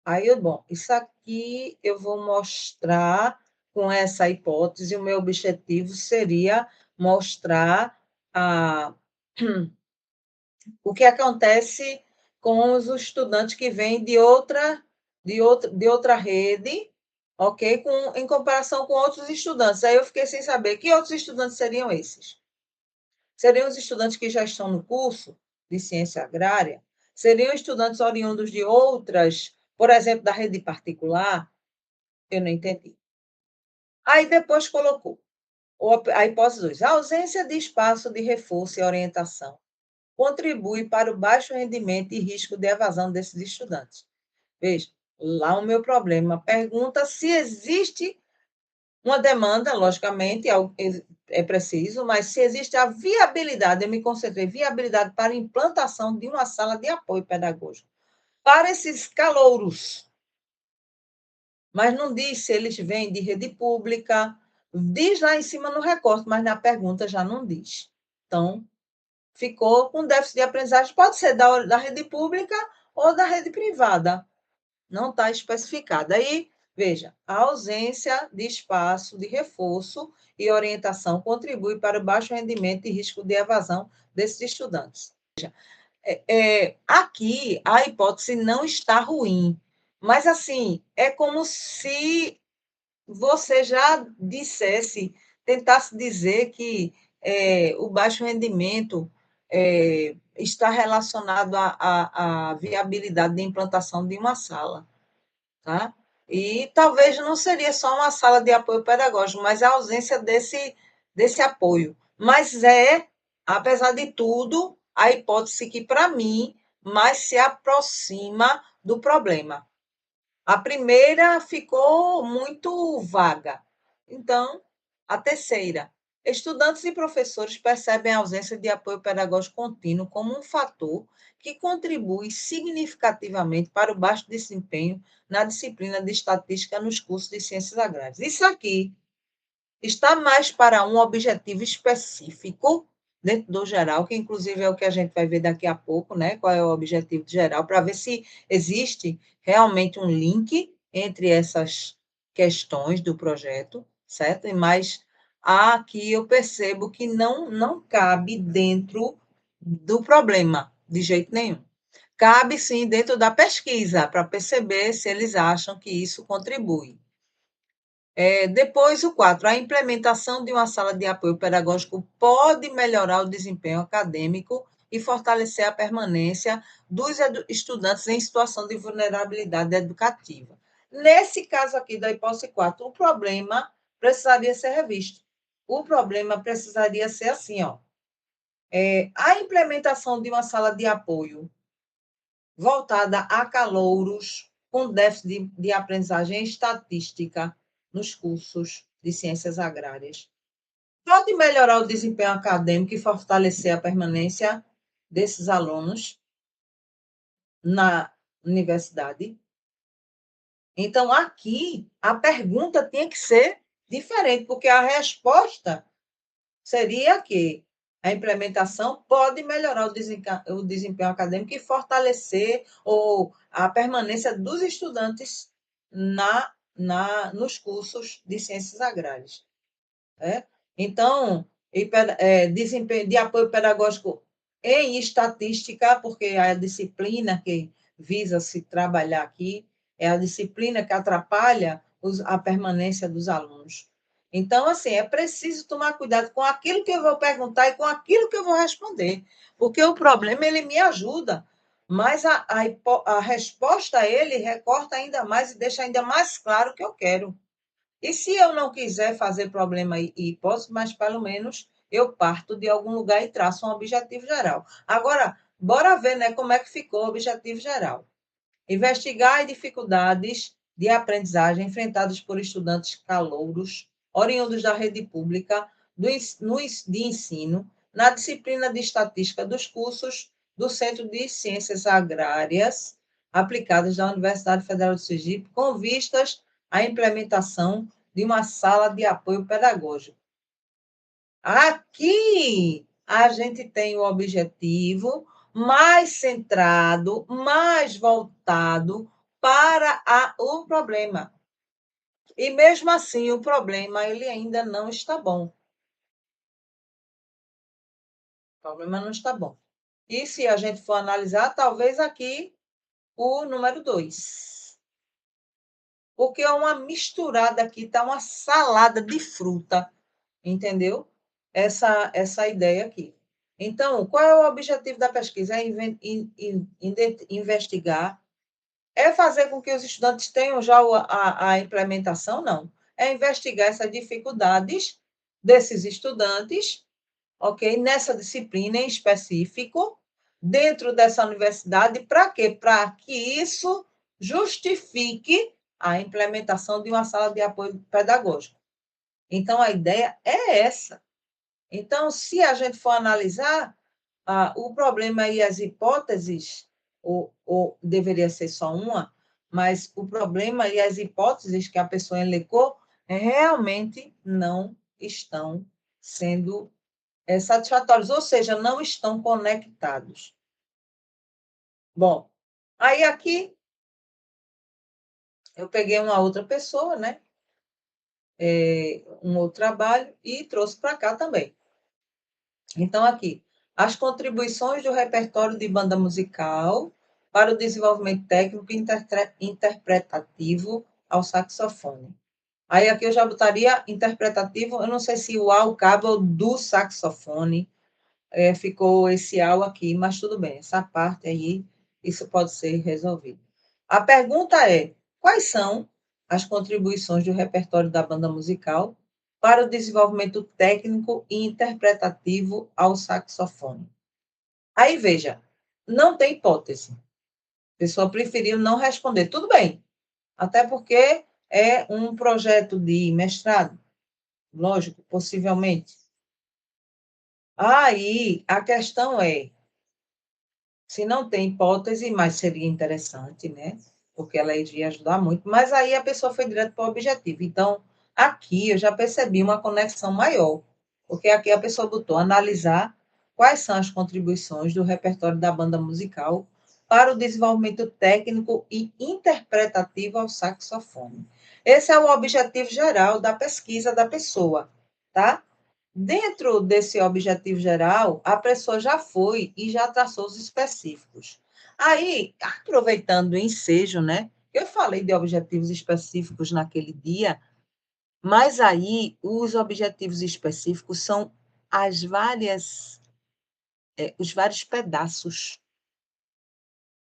Aí, bom, isso aqui eu vou mostrar com essa hipótese, o meu objetivo seria mostrar o que acontece com os estudantes que vêm de outra rede, ok? Em comparação com outros estudantes. Aí eu fiquei sem saber que outros estudantes seriam esses. Seriam os estudantes que já estão no curso de ciência agrária? Seriam estudantes oriundos de outras, por exemplo, da rede particular? Eu não entendi. Aí depois colocou a hipótese 2. A ausência de espaço de reforço e orientação contribui para o baixo rendimento e risco de evasão desses estudantes. Veja, lá o meu problema. Pergunta se existe uma demanda, logicamente, é preciso, mas se existe a viabilidade, eu me concentrei, viabilidade para a implantação de uma sala de apoio pedagógico para esses calouros. Mas não diz se eles vêm de rede pública, diz lá em cima no recorte, mas na pergunta já não diz. Então, ficou com déficit de aprendizagem, pode ser da rede pública ou da rede privada, não está especificada. Aí, veja, a ausência de espaço de reforço e orientação contribui para o baixo rendimento e risco de evasão desses estudantes. Aqui, a hipótese não está ruim, mas, assim, é como se você já tentasse dizer que o baixo rendimento está relacionado à viabilidade de implantação de uma sala, tá? E talvez não seria só uma sala de apoio pedagógico, mas a ausência desse apoio. Mas apesar de tudo, a hipótese que, para mim, mais se aproxima do problema. A primeira ficou muito vaga. Então, a terceira. Estudantes e professores percebem a ausência de apoio pedagógico contínuo como um fator que contribui significativamente para o baixo desempenho na disciplina de estatística nos cursos de ciências agrárias. Isso aqui está mais para um objetivo específico dentro do geral, que inclusive é o que a gente vai ver daqui a pouco, né? Qual é o objetivo geral, para ver se existe realmente um link entre essas questões do projeto, certo? Mas aqui eu percebo que não cabe dentro do problema, de jeito nenhum. Cabe sim dentro da pesquisa, para perceber se eles acham que isso contribui. Depois, o 4, a implementação de uma sala de apoio pedagógico pode melhorar o desempenho acadêmico e fortalecer a permanência dos estudantes em situação de vulnerabilidade educativa. Nesse caso aqui da hipótese 4, o problema precisaria ser revisto. O problema precisaria ser assim, ó. A implementação de uma sala de apoio voltada a calouros com déficit de aprendizagem estatística nos cursos de ciências agrárias. Pode melhorar o desempenho acadêmico e fortalecer a permanência desses alunos na universidade. Então, aqui, a pergunta tinha que ser diferente, porque a resposta seria que a implementação pode melhorar o desempenho acadêmico e fortalecer a permanência dos estudantes nos cursos de ciências agrárias. Então, desempenho de apoio pedagógico em estatística, porque é a disciplina que visa se trabalhar aqui, é a disciplina que atrapalha a permanência dos alunos. Então, assim, é preciso tomar cuidado com aquilo que eu vou perguntar e com aquilo que eu vou responder, porque o problema, ele me ajuda, mas a resposta a ele recorta ainda mais e deixa ainda mais claro o que eu quero. E se eu não quiser fazer problema e hipótese, mas pelo menos eu parto de algum lugar e traço um objetivo geral. Agora, bora ver, né, como é que ficou o objetivo geral. Investigar as dificuldades de aprendizagem enfrentadas por estudantes calouros, oriundos da rede pública de ensino, na disciplina de estatística dos cursos do Centro de Ciências Agrárias Aplicadas da Universidade Federal de Sergipe, com vistas à implementação de uma sala de apoio pedagógico. Aqui a gente tem o objetivo mais centrado, mais voltado para o problema. E mesmo assim, o problema ele ainda não está bom. O problema não está bom. E se a gente for analisar, talvez aqui o número 2. Porque é uma misturada aqui, está uma salada de fruta, entendeu? Essa ideia aqui. Então, qual é o objetivo da pesquisa? É investigar, é fazer com que os estudantes tenham já a implementação? Não. É investigar essas dificuldades desses estudantes, ok? Nessa disciplina em específico, dentro dessa universidade, para quê? Para que isso justifique a implementação de uma sala de apoio pedagógico. Então, a ideia é essa. Então, se a gente for analisar, o problema e as hipóteses, ou deveria ser só uma, mas o problema e as hipóteses que a pessoa elencou realmente não estão sendo satisfatórios, ou seja, não estão conectados. Bom, aí aqui eu peguei uma outra pessoa, né? Um outro trabalho e trouxe para cá também. Então, aqui, as contribuições do repertório de banda musical para o desenvolvimento técnico e interpretativo ao saxofone. Aí aqui eu já botaria interpretativo, eu não sei se o ao cabe ou do saxofone, ficou esse ao aqui, mas tudo bem, essa parte aí, isso pode ser resolvido. A pergunta é: quais são as contribuições do repertório da banda musical para o desenvolvimento técnico e interpretativo ao saxofone? Aí, veja, não tem hipótese. A pessoa preferiu não responder. Tudo bem, até porque é um projeto de mestrado, lógico, possivelmente. Aí, a questão é, se não tem hipótese, mas seria interessante, né? Porque ela iria ajudar muito, mas aí a pessoa foi direto para o objetivo. Então, aqui eu já percebi uma conexão maior, porque aqui a pessoa botou analisar quais são as contribuições do repertório da banda musical para o desenvolvimento técnico e interpretativo ao saxofone. Esse é o objetivo geral da pesquisa da pessoa, tá? Dentro desse objetivo geral, a pessoa já foi e já traçou os específicos. Aí, aproveitando o ensejo, né? Eu falei de objetivos específicos naquele dia, mas aí os objetivos específicos são os vários pedaços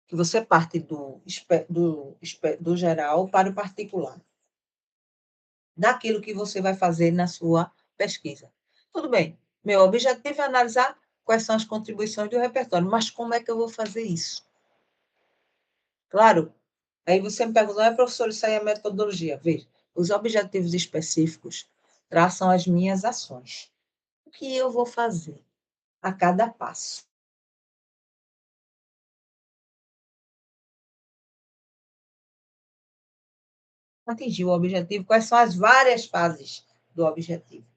que você parte do geral para o particular, daquilo que você vai fazer na sua pesquisa. Tudo bem, meu objetivo é analisar quais são as contribuições do repertório, mas como é que eu vou fazer isso? Claro, aí você me perguntou, professor, isso aí é metodologia. Veja, os objetivos específicos traçam as minhas ações. O que eu vou fazer a cada passo? Atingir o objetivo, quais são as várias fases do objetivo?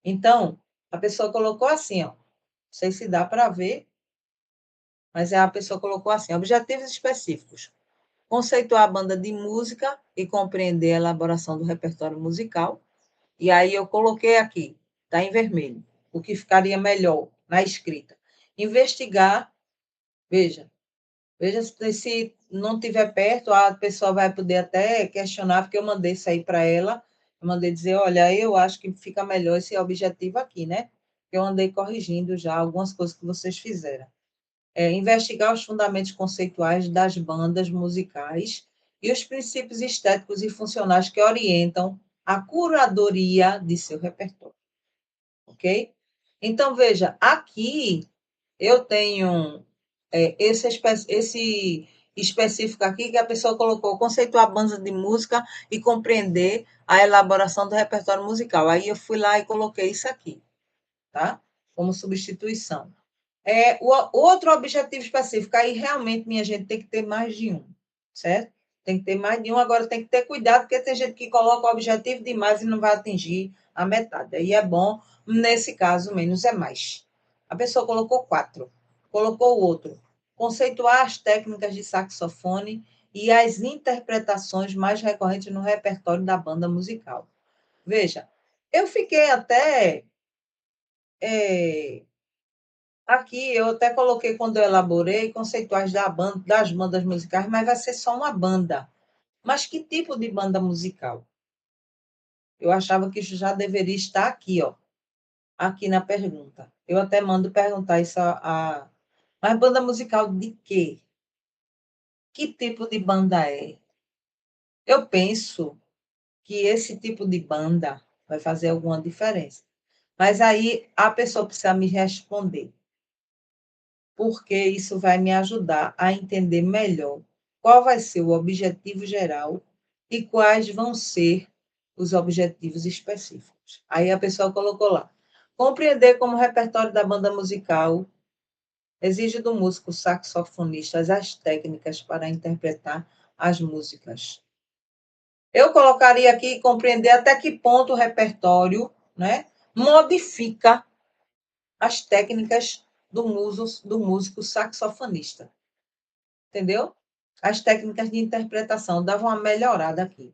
Então, a pessoa colocou assim, ó, não sei se dá para ver, mas a pessoa colocou assim, objetivos específicos. Conceituar a banda de música e compreender a elaboração do repertório musical. E aí eu coloquei aqui, está em vermelho, o que ficaria melhor na escrita. Investigar, veja se não estiver perto, a pessoa vai poder até questionar, porque eu mandei isso aí para ela, eu mandei dizer, olha, eu acho que fica melhor esse objetivo aqui, né? Eu andei corrigindo já algumas coisas que vocês fizeram. Investigar os fundamentos conceituais das bandas musicais e os princípios estéticos e funcionais que orientam a curadoria de seu repertório, ok? Então, veja, aqui eu tenho esse específico aqui que a pessoa colocou, conceituar bandas de música e compreender a elaboração do repertório musical. Aí eu fui lá e coloquei isso aqui, tá? Como substituição. O outro objetivo específico, aí realmente, minha gente, tem que ter mais de um, certo? Tem que ter mais de um, agora tem que ter cuidado, porque tem gente que coloca o objetivo demais e não vai atingir a metade. Aí é bom, nesse caso, menos é mais. A pessoa colocou 4, colocou o outro. Conceituar as técnicas de saxofone e as interpretações mais recorrentes no repertório da banda musical. Veja, eu fiquei até. Aqui, eu até coloquei quando eu elaborei conceituais das bandas musicais, mas vai ser só uma banda. Mas que tipo de banda musical? Eu achava que isso já deveria estar aqui, ó, aqui na pergunta. Eu até mando perguntar isso mas banda musical de quê? Que tipo de banda é? Eu penso que esse tipo de banda vai fazer alguma diferença. Mas aí a pessoa precisa me responder, porque isso vai me ajudar a entender melhor qual vai ser o objetivo geral e quais vão ser os objetivos específicos. Aí a pessoa colocou lá: compreender como o repertório da banda musical exige do músico saxofonista as técnicas para interpretar as músicas. Eu colocaria aqui compreender até que ponto o repertório, né, modifica as técnicas do músico saxofonista. Entendeu? As técnicas de interpretação davam uma melhorada aqui.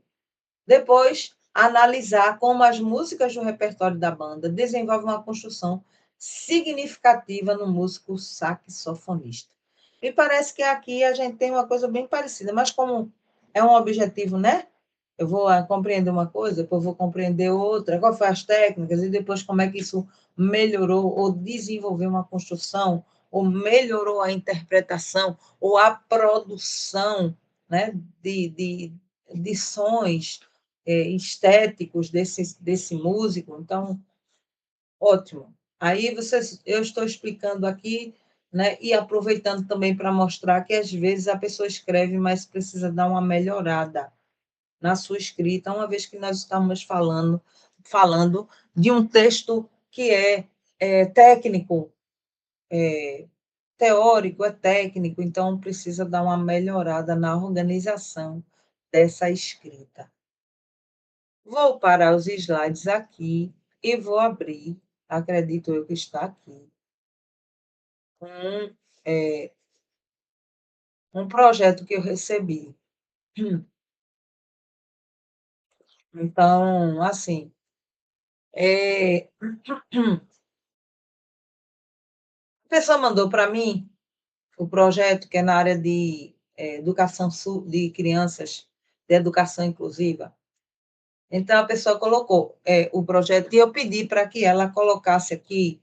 Depois, analisar como as músicas do repertório da banda desenvolvem uma construção significativa no músico saxofonista. Me parece que aqui a gente tem uma coisa bem parecida, mas como é um objetivo, né? Eu vou compreender uma coisa, depois vou compreender outra, qual foi as técnicas, e depois como é que isso melhorou ou desenvolveu uma construção, ou melhorou a interpretação, ou a produção, né, de sons estéticos desse músico. Então, ótimo. Aí eu estou explicando aqui, né, e aproveitando também para mostrar que às vezes a pessoa escreve, mas precisa dar uma melhorada na sua escrita, uma vez que nós estamos falando de um texto que é técnico, é teórico, é técnico, então precisa dar uma melhorada na organização dessa escrita. Vou parar os slides aqui e vou abrir, acredito eu que está aqui, um, é, um projeto que eu recebi. Então, assim, a pessoa mandou para mim o projeto que é na área de educação de crianças, de educação inclusiva. Então, a pessoa colocou o projeto e eu pedi para que ela colocasse aqui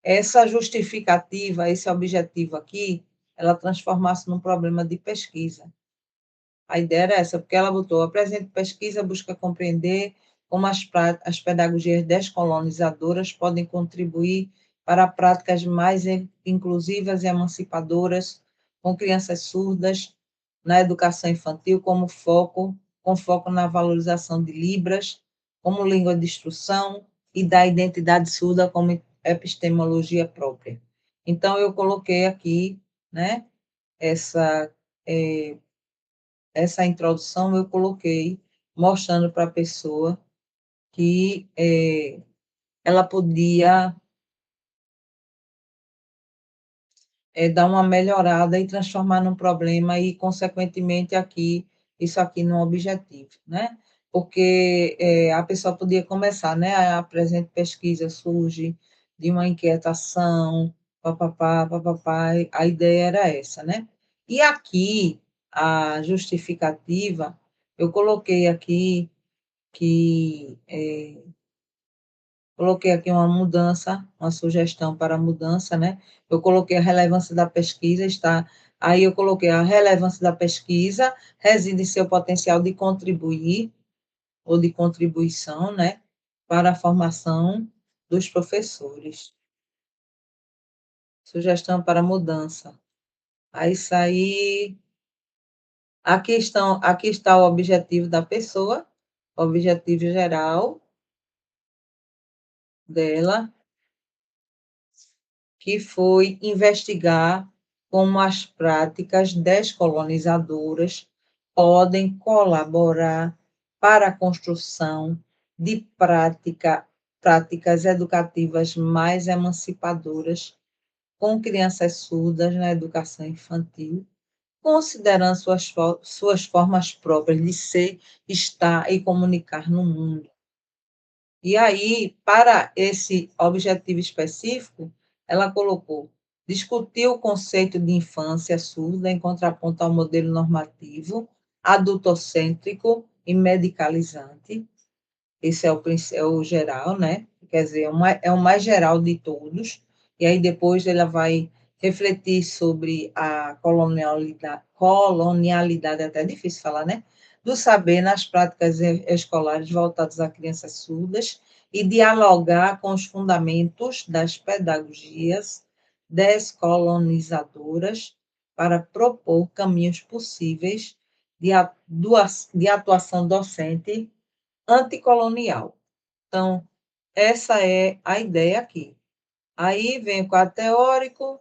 essa justificativa, esse objetivo aqui, ela transformasse num problema de pesquisa. A ideia era essa, porque ela botou: a presente pesquisa busca compreender como as pedagogias descolonizadoras podem contribuir para práticas mais inclusivas e emancipadoras com crianças surdas na educação infantil com foco na valorização de Libras como língua de instrução e da identidade surda como epistemologia própria. Então, eu coloquei aqui, né, essa é, essa introdução eu coloquei mostrando para a pessoa que ela podia dar uma melhorada e transformar num problema e, consequentemente, isso aqui num objetivo, né? Porque a pessoa podia começar, né? A presente pesquisa surge de uma inquietação, papapá, papapá, a ideia era essa, né? E aqui, a justificativa, eu coloquei aqui que coloquei aqui uma mudança, uma sugestão para mudança, né? Eu coloquei a relevância da pesquisa, está. Aí eu coloquei a relevância da pesquisa, reside em seu potencial de contribuir, ou de contribuição, né? Para a formação dos professores. Sugestão para mudança. Aí saí. Aqui está o objetivo da pessoa, o objetivo geral dela, que foi investigar como as práticas descolonizadoras podem colaborar para a construção de práticas educativas mais emancipadoras com crianças surdas na educação infantil, considerando suas formas próprias de ser, estar e comunicar no mundo. E aí, para esse objetivo específico, ela colocou discutir o conceito de infância surda em contraponto ao modelo normativo, adultocêntrico e medicalizante. Esse é o geral, né? Quer dizer, é o mais geral de todos. E aí depois ela vai refletir sobre a colonialidade, é até difícil falar, né? Do saber nas práticas escolares voltadas a crianças surdas e dialogar com os fundamentos das pedagogias descolonizadoras para propor caminhos possíveis de atuação docente anticolonial. Então, essa é a ideia aqui. Aí vem o quadro teórico.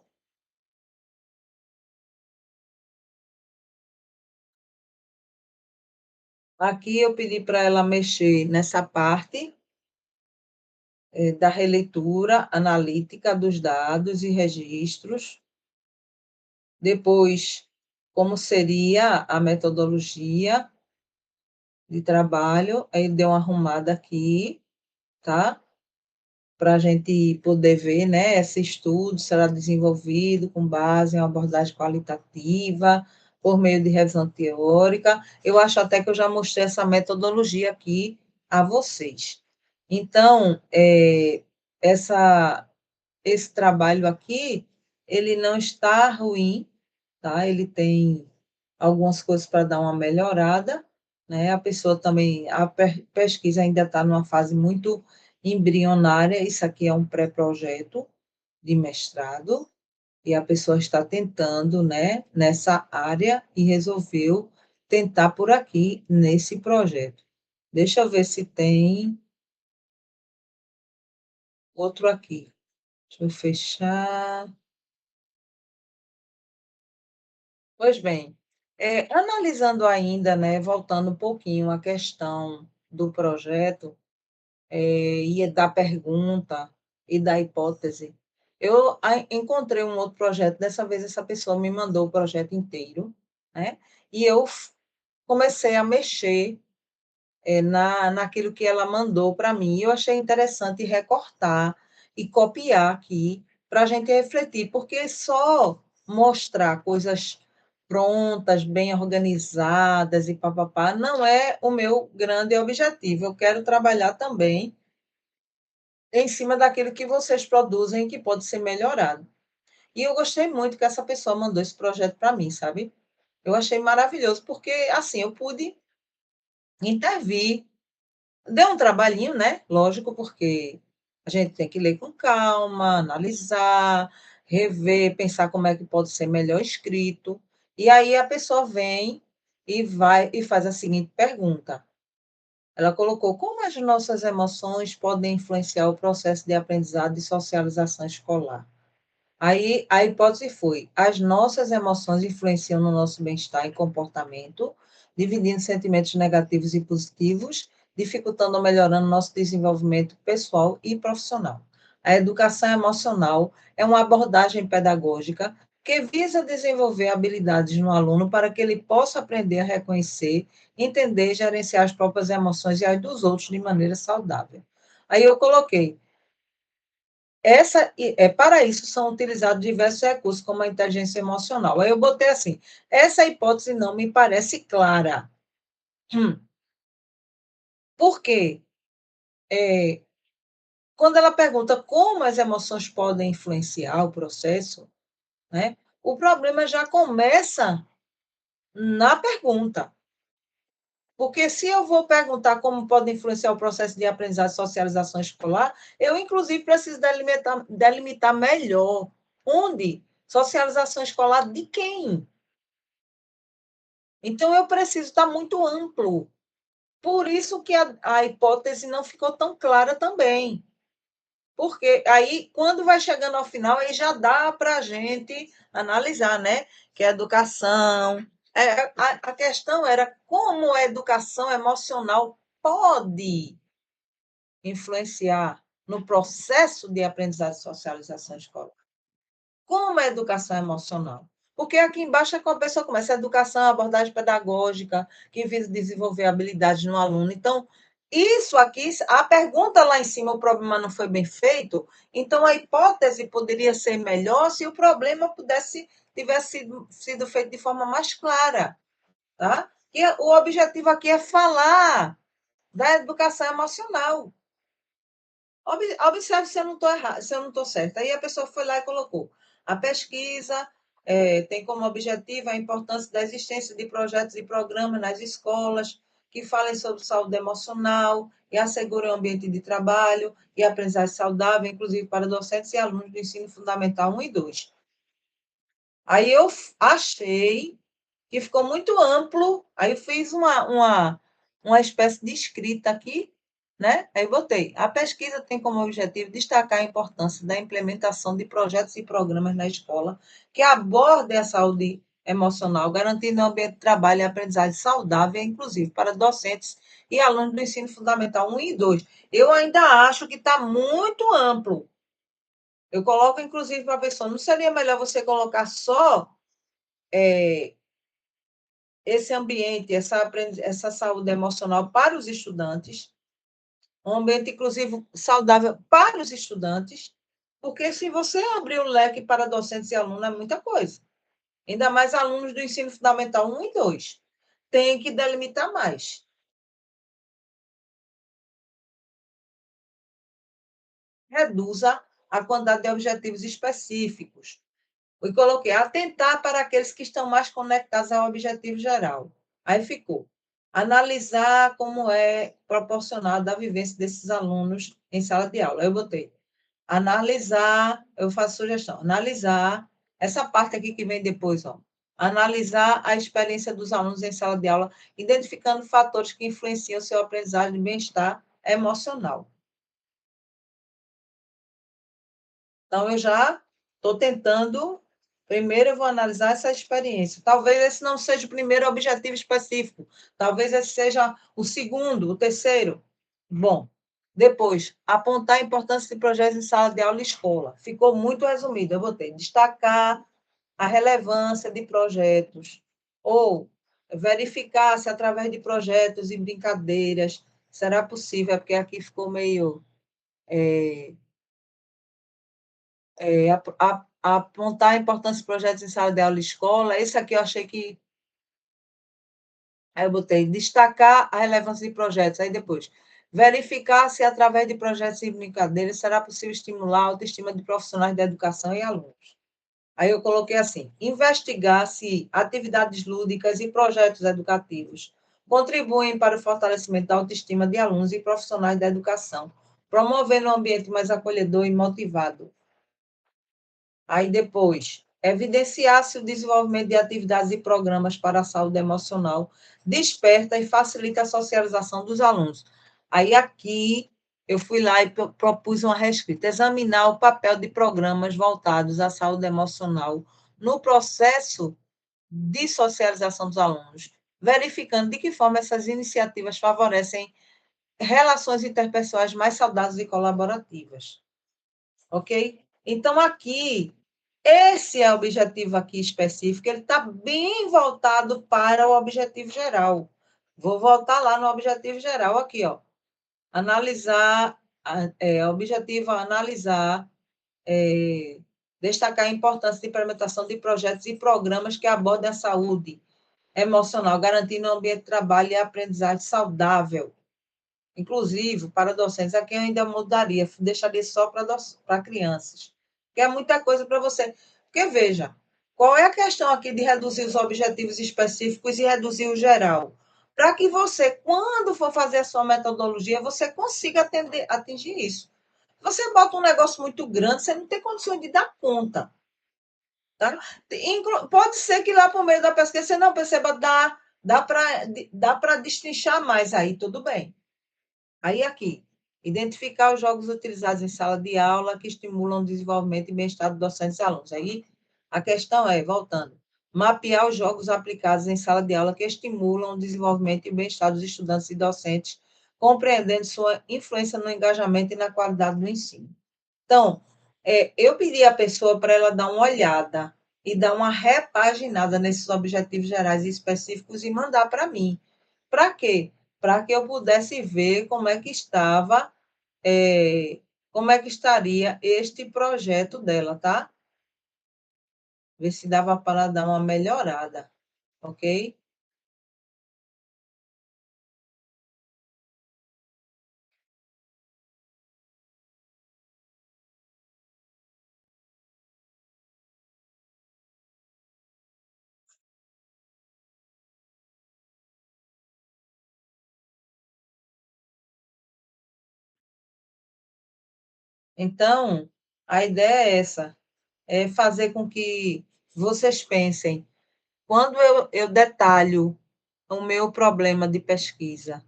Aqui eu pedi para ela mexer nessa parte da releitura analítica dos dados e registros. Depois, como seria a metodologia de trabalho. Aí deu uma arrumada aqui, tá? Para a gente poder ver, né, esse estudo será desenvolvido com base em uma abordagem qualitativa, por meio de revisão teórica. Eu acho até que eu já mostrei essa metodologia aqui a vocês. Então, esse trabalho aqui, ele não está ruim, tá? Ele tem algumas coisas para dar uma melhorada, né? A pessoa também, a pesquisa ainda está numa fase muito embrionária, isso aqui é um pré-projeto de mestrado, e a pessoa está tentando, né, nessa área e resolveu tentar por aqui, nesse projeto. Deixa eu ver se tem outro aqui. Deixa eu fechar. Pois bem, analisando ainda, né, voltando um pouquinho à questão do projeto, e da pergunta e da hipótese, eu encontrei um outro projeto, dessa vez essa pessoa me mandou o projeto inteiro, né, e eu comecei a mexer naquilo que ela mandou para mim. Eu achei interessante recortar e copiar aqui para a gente refletir, porque só mostrar coisas prontas, bem organizadas e papapá, não é o meu grande objetivo. Eu quero trabalhar também em cima daquilo que vocês produzem que pode ser melhorado. E eu gostei muito que essa pessoa mandou esse projeto para mim, sabe? Eu achei maravilhoso, porque assim eu pude intervir. Deu um trabalhinho, né? Lógico, porque a gente tem que ler com calma, analisar, rever, pensar como é que pode ser melhor escrito. E aí a pessoa vem e vai e faz a seguinte pergunta. Ela colocou: como as nossas emoções podem influenciar o processo de aprendizado e socialização escolar? Aí a hipótese foi: as nossas emoções influenciam no nosso bem-estar e comportamento, dividindo sentimentos negativos e positivos, dificultando ou melhorando nosso desenvolvimento pessoal e profissional. A educação emocional é uma abordagem pedagógica que visa desenvolver habilidades no aluno para que ele possa aprender a reconhecer, entender e gerenciar as próprias emoções e as dos outros de maneira saudável. Aí eu coloquei: para isso são utilizados diversos recursos, como a inteligência emocional. Aí eu botei assim: essa hipótese não me parece clara. Por quê? É, quando ela pergunta como as emoções podem influenciar o processo, né, o problema já começa na pergunta. Porque se eu vou perguntar como pode influenciar o processo de aprendizagem e socialização escolar, eu, inclusive, preciso delimitar melhor onde socialização escolar de quem. Então, eu preciso estar muito amplo. Por isso que a hipótese não ficou tão clara também. Porque aí, quando vai chegando ao final, aí já dá para a gente analisar, né? Que é educação, A questão era como a educação emocional pode influenciar no processo de aprendizagem e socialização escolar. Como a educação emocional? Porque aqui embaixo a pessoa começa a educação, a abordagem pedagógica, que visa desenvolver habilidades no aluno. Então, isso aqui, a pergunta lá em cima, o problema não foi bem feito, então a hipótese poderia ser melhor se o problema tivesse sido feito de forma mais clara. Tá? E o objetivo aqui é falar da educação emocional. Observe se eu não estou errado, se eu não estou certa. Aí a pessoa foi lá e colocou. A pesquisa tem como objetivo a importância da existência de projetos e programas nas escolas que falem sobre saúde emocional e assegurem um ambiente de trabalho e aprendizagem saudável, inclusive para docentes e alunos do ensino fundamental 1 e 2. Aí eu achei que ficou muito amplo, aí eu fiz uma espécie de escrita aqui, né? Aí botei. A pesquisa tem como objetivo destacar a importância da implementação de projetos e programas na escola que abordem a saúde emocional, garantindo um ambiente de trabalho e aprendizagem saudável, inclusive para docentes e alunos do ensino fundamental 1 e 2. Eu ainda acho que está muito amplo. Eu coloco, inclusive, para a pessoa, não seria melhor você colocar só esse ambiente, essa saúde emocional para os estudantes, um ambiente, inclusive, saudável para os estudantes, porque se você abrir o leque para docentes e alunos, é muita coisa. Ainda mais alunos do ensino fundamental 1 e 2. Tem que delimitar mais. Reduza a quantidade de objetivos específicos. E coloquei atentar para aqueles que estão mais conectados ao objetivo geral. Aí ficou. Analisar como é proporcionada a vivência desses alunos em sala de aula. Eu botei. Analisar, eu faço sugestão, analisar, essa parte aqui que vem depois, ó. Analisar a experiência dos alunos em sala de aula, identificando fatores que influenciam o seu aprendizagem e bem-estar emocional. Então, eu já estou tentando. Primeiro, eu vou analisar essa experiência. Talvez esse não seja o primeiro objetivo específico. Talvez esse seja o segundo, o terceiro. Bom, depois, apontar a importância de projetos em sala de aula e escola. Ficou muito resumido. Eu botei destacar a relevância de projetos. Ou verificar se, através de projetos e brincadeiras, será possível, porque aqui ficou meio apontar a importância de projetos em sala de aula e escola. Esse aqui eu achei que. Aí eu botei destacar a relevância de projetos. Aí depois, verificar se, através de projetos e brincadeiras, será possível estimular a autoestima de profissionais da educação e alunos. Aí eu coloquei assim: investigar se atividades lúdicas e projetos educativos contribuem para o fortalecimento da autoestima de alunos e profissionais da educação, promovendo um ambiente mais acolhedor e motivado. Aí depois, evidenciar-se o desenvolvimento de atividades e programas para a saúde emocional, desperta e facilita a socialização dos alunos. Aí aqui eu fui lá e propus uma reescrita, examinar o papel de programas voltados à saúde emocional no processo de socialização dos alunos, verificando de que forma essas iniciativas favorecem relações interpessoais mais saudáveis e colaborativas. Ok? Então, aqui esse é o objetivo aqui específico, ele está bem voltado para o objetivo geral. Vou voltar lá no objetivo geral, aqui, ó. Analisar, objetivo analisar, destacar a importância de implementação de projetos e programas que abordem a saúde emocional, garantindo um ambiente de trabalho e aprendizagem saudável, inclusive para docentes. Aqui eu ainda mudaria, deixaria só para crianças, que é muita coisa para você. Porque, veja, qual é a questão aqui de reduzir os objetivos específicos e reduzir o geral? Para que você, quando for fazer a sua metodologia, você consiga atingir isso. Você bota um negócio muito grande, você não tem condições de dar conta. Tá? Pode ser que lá por meio da pesquisa você não perceba, dá para destrinchar mais aí, tudo bem. Aí aqui, identificar os jogos utilizados em sala de aula que estimulam o desenvolvimento e bem-estar dos docentes e alunos. Aí a questão é, voltando, mapear os jogos aplicados em sala de aula que estimulam o desenvolvimento e o bem-estar dos estudantes e docentes, compreendendo sua influência no engajamento e na qualidade do ensino. Então, eu pedi à pessoa para ela dar uma olhada e dar uma repaginada nesses objetivos gerais e específicos e mandar para mim. Para quê? Para que eu pudesse ver como é que estava, como é que estaria este projeto dela, tá? Ver se dava para dar uma melhorada, ok? Então, a ideia é essa, é fazer com que vocês pensem, quando eu detalho o meu problema de pesquisa,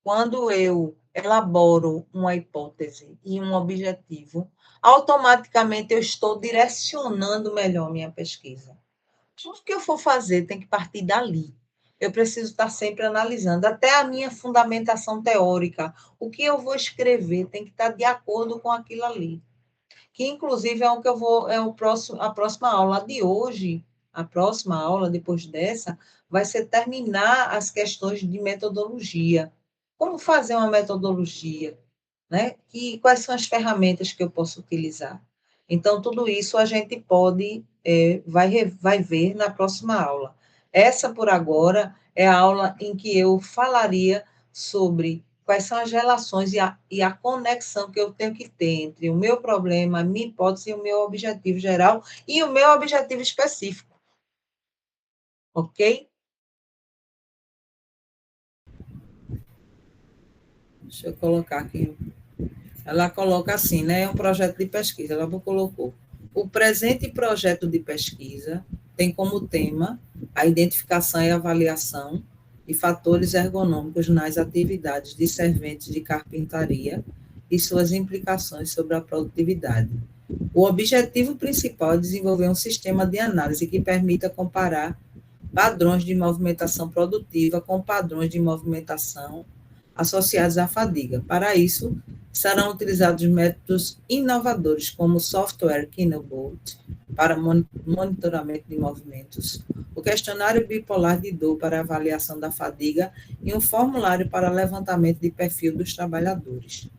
quando eu elaboro uma hipótese e um objetivo, automaticamente eu estou direcionando melhor minha pesquisa. Tudo que eu for fazer tem que partir dali. Eu preciso estar sempre analisando, até a minha fundamentação teórica. O que eu vou escrever tem que estar de acordo com aquilo ali. Que, inclusive, é o que eu vou, a próxima aula de hoje, a próxima aula, depois dessa, vai ser terminar as questões de metodologia. Como fazer uma metodologia? Né? Quais são as ferramentas que eu posso utilizar? Então, tudo isso a gente pode, vai ver na próxima aula. Essa, por agora, é a aula em que eu falaria sobre quais são as relações e a conexão que eu tenho que ter entre o meu problema, a minha hipótese e o meu objetivo geral e o meu objetivo específico. Ok? Deixa eu colocar aqui. Ela coloca assim, né? É um projeto de pesquisa. Ela colocou. O presente projeto de pesquisa tem como tema a identificação e avaliação de fatores ergonômicos nas atividades de serventes de carpintaria e suas implicações sobre a produtividade. O objetivo principal é desenvolver um sistema de análise que permita comparar padrões de movimentação produtiva com padrões de movimentação associados à fadiga. Para isso, serão utilizados métodos inovadores, como o software Kinebolt, para monitoramento de movimentos, o questionário bipolar de dor para avaliação da fadiga e um formulário para levantamento de perfil dos trabalhadores.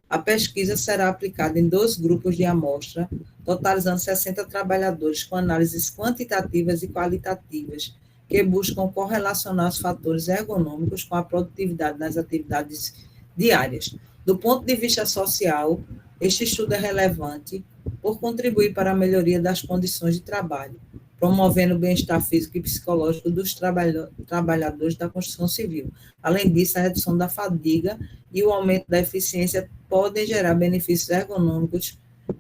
A pesquisa será aplicada em 2 grupos de amostra, totalizando 60 trabalhadores, com análises quantitativas e qualitativas, que buscam correlacionar os fatores ergonômicos com a produtividade nas atividades diárias. Do ponto de vista social, este estudo é relevante por contribuir para a melhoria das condições de trabalho, promovendo o bem-estar físico e psicológico dos trabalhadores da construção civil. Além disso, a redução da fadiga e o aumento da eficiência podem gerar benefícios ergonômicos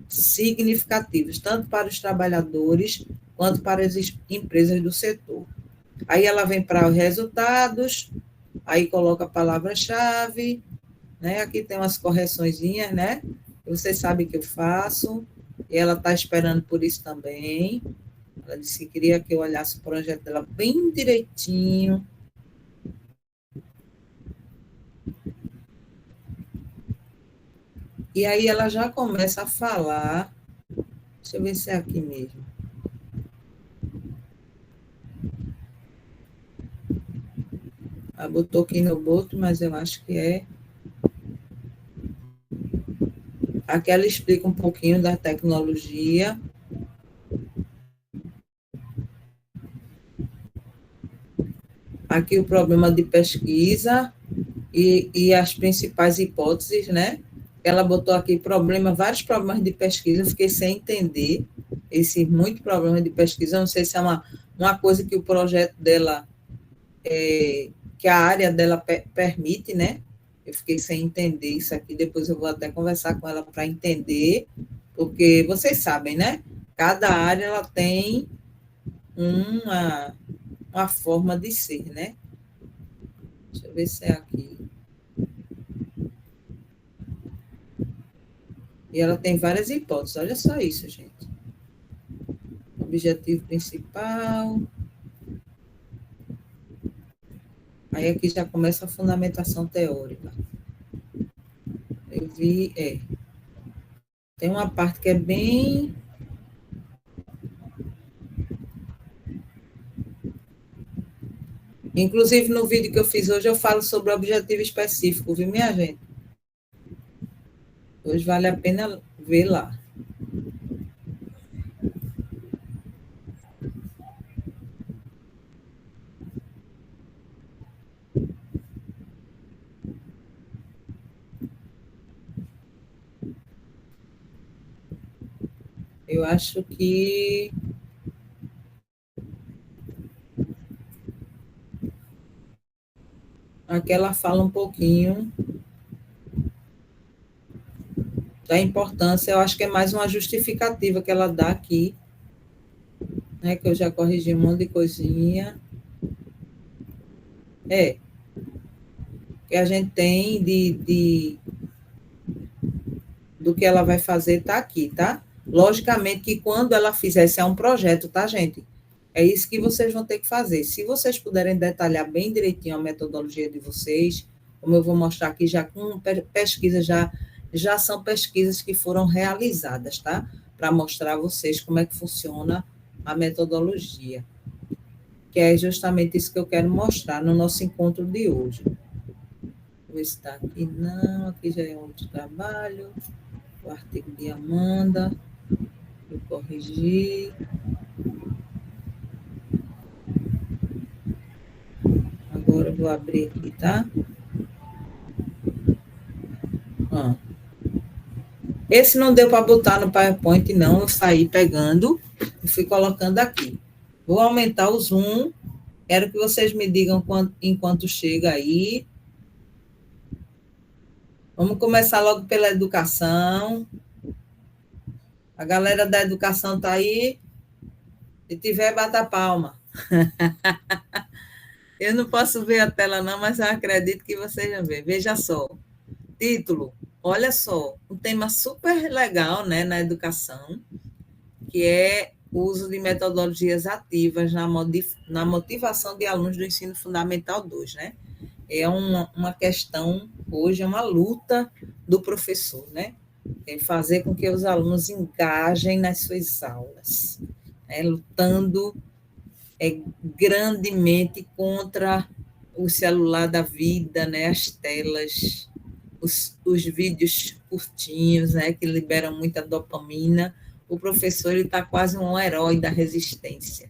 significativos, tanto para os trabalhadores quanto para as empresas do setor. Aí ela vem para os resultados, aí coloca a palavra-chave, né? Aqui tem umas correçõezinhas, né? Vocês sabem que eu faço, e ela está esperando por isso também. Ela disse que queria que eu olhasse o projeto dela bem direitinho. E aí ela já começa a falar. Deixa eu ver se é aqui mesmo. Ela botou aqui no boto, mas eu acho que é. Aqui ela explica um pouquinho da tecnologia. Aqui o problema de pesquisa e as principais hipóteses, né? Ela botou aqui vários problemas de pesquisa, eu fiquei sem entender muito problema de pesquisa, não sei se é uma coisa que o projeto dela, que a área dela permite, né? Eu fiquei sem entender isso aqui, depois eu vou até conversar com ela para entender, porque vocês sabem, né? Cada área ela tem uma forma de ser, né? Deixa eu ver se é aqui. E ela tem várias hipóteses, olha só isso, gente. Objetivo principal, Aí aqui já começa a fundamentação teórica. Eu vi, tem uma parte que é bem... Inclusive, no vídeo que eu fiz hoje, eu falo sobre objetivo específico, viu, minha gente? Hoje vale a pena ver lá. Eu acho que aqui ela fala um pouquinho da importância, eu acho que é mais uma justificativa que ela dá aqui, né, que eu já corrigi um monte de coisinha. Que a gente tem do que ela vai fazer está aqui, tá? Logicamente que quando ela fizer, esse é um projeto, tá, gente? É isso que vocês vão ter que fazer. Se vocês puderem detalhar bem direitinho a metodologia de vocês, como eu vou mostrar aqui já com pesquisa, já são pesquisas que foram realizadas, tá? Para mostrar a vocês como é que funciona a metodologia. Que é justamente isso que eu quero mostrar no nosso encontro de hoje. Vou ver se está aqui, não, aqui já é outro trabalho. O artigo de Amanda, eu corrigi. Agora eu vou abrir aqui, tá? Esse não deu para botar no PowerPoint, não. Eu saí pegando e fui colocando aqui. Vou aumentar o zoom. Quero que vocês me digam enquanto chega aí. Vamos começar logo pela educação. A galera da educação está aí. Se tiver, bata a palma. Eu não posso ver a tela, não, mas eu acredito que vocês vão ver. Veja só. Título. Olha só. Um tema super legal, né, na educação, que é o uso de metodologias ativas na motivação de alunos do ensino fundamental 2, né? É uma questão, hoje, é uma luta do professor, né? É fazer com que os alunos engajem nas suas aulas, né? Lutando grandemente contra o celular da vida, né? As telas, os vídeos curtinhos, né? Que liberam muita dopamina. O professor está quase um herói da resistência.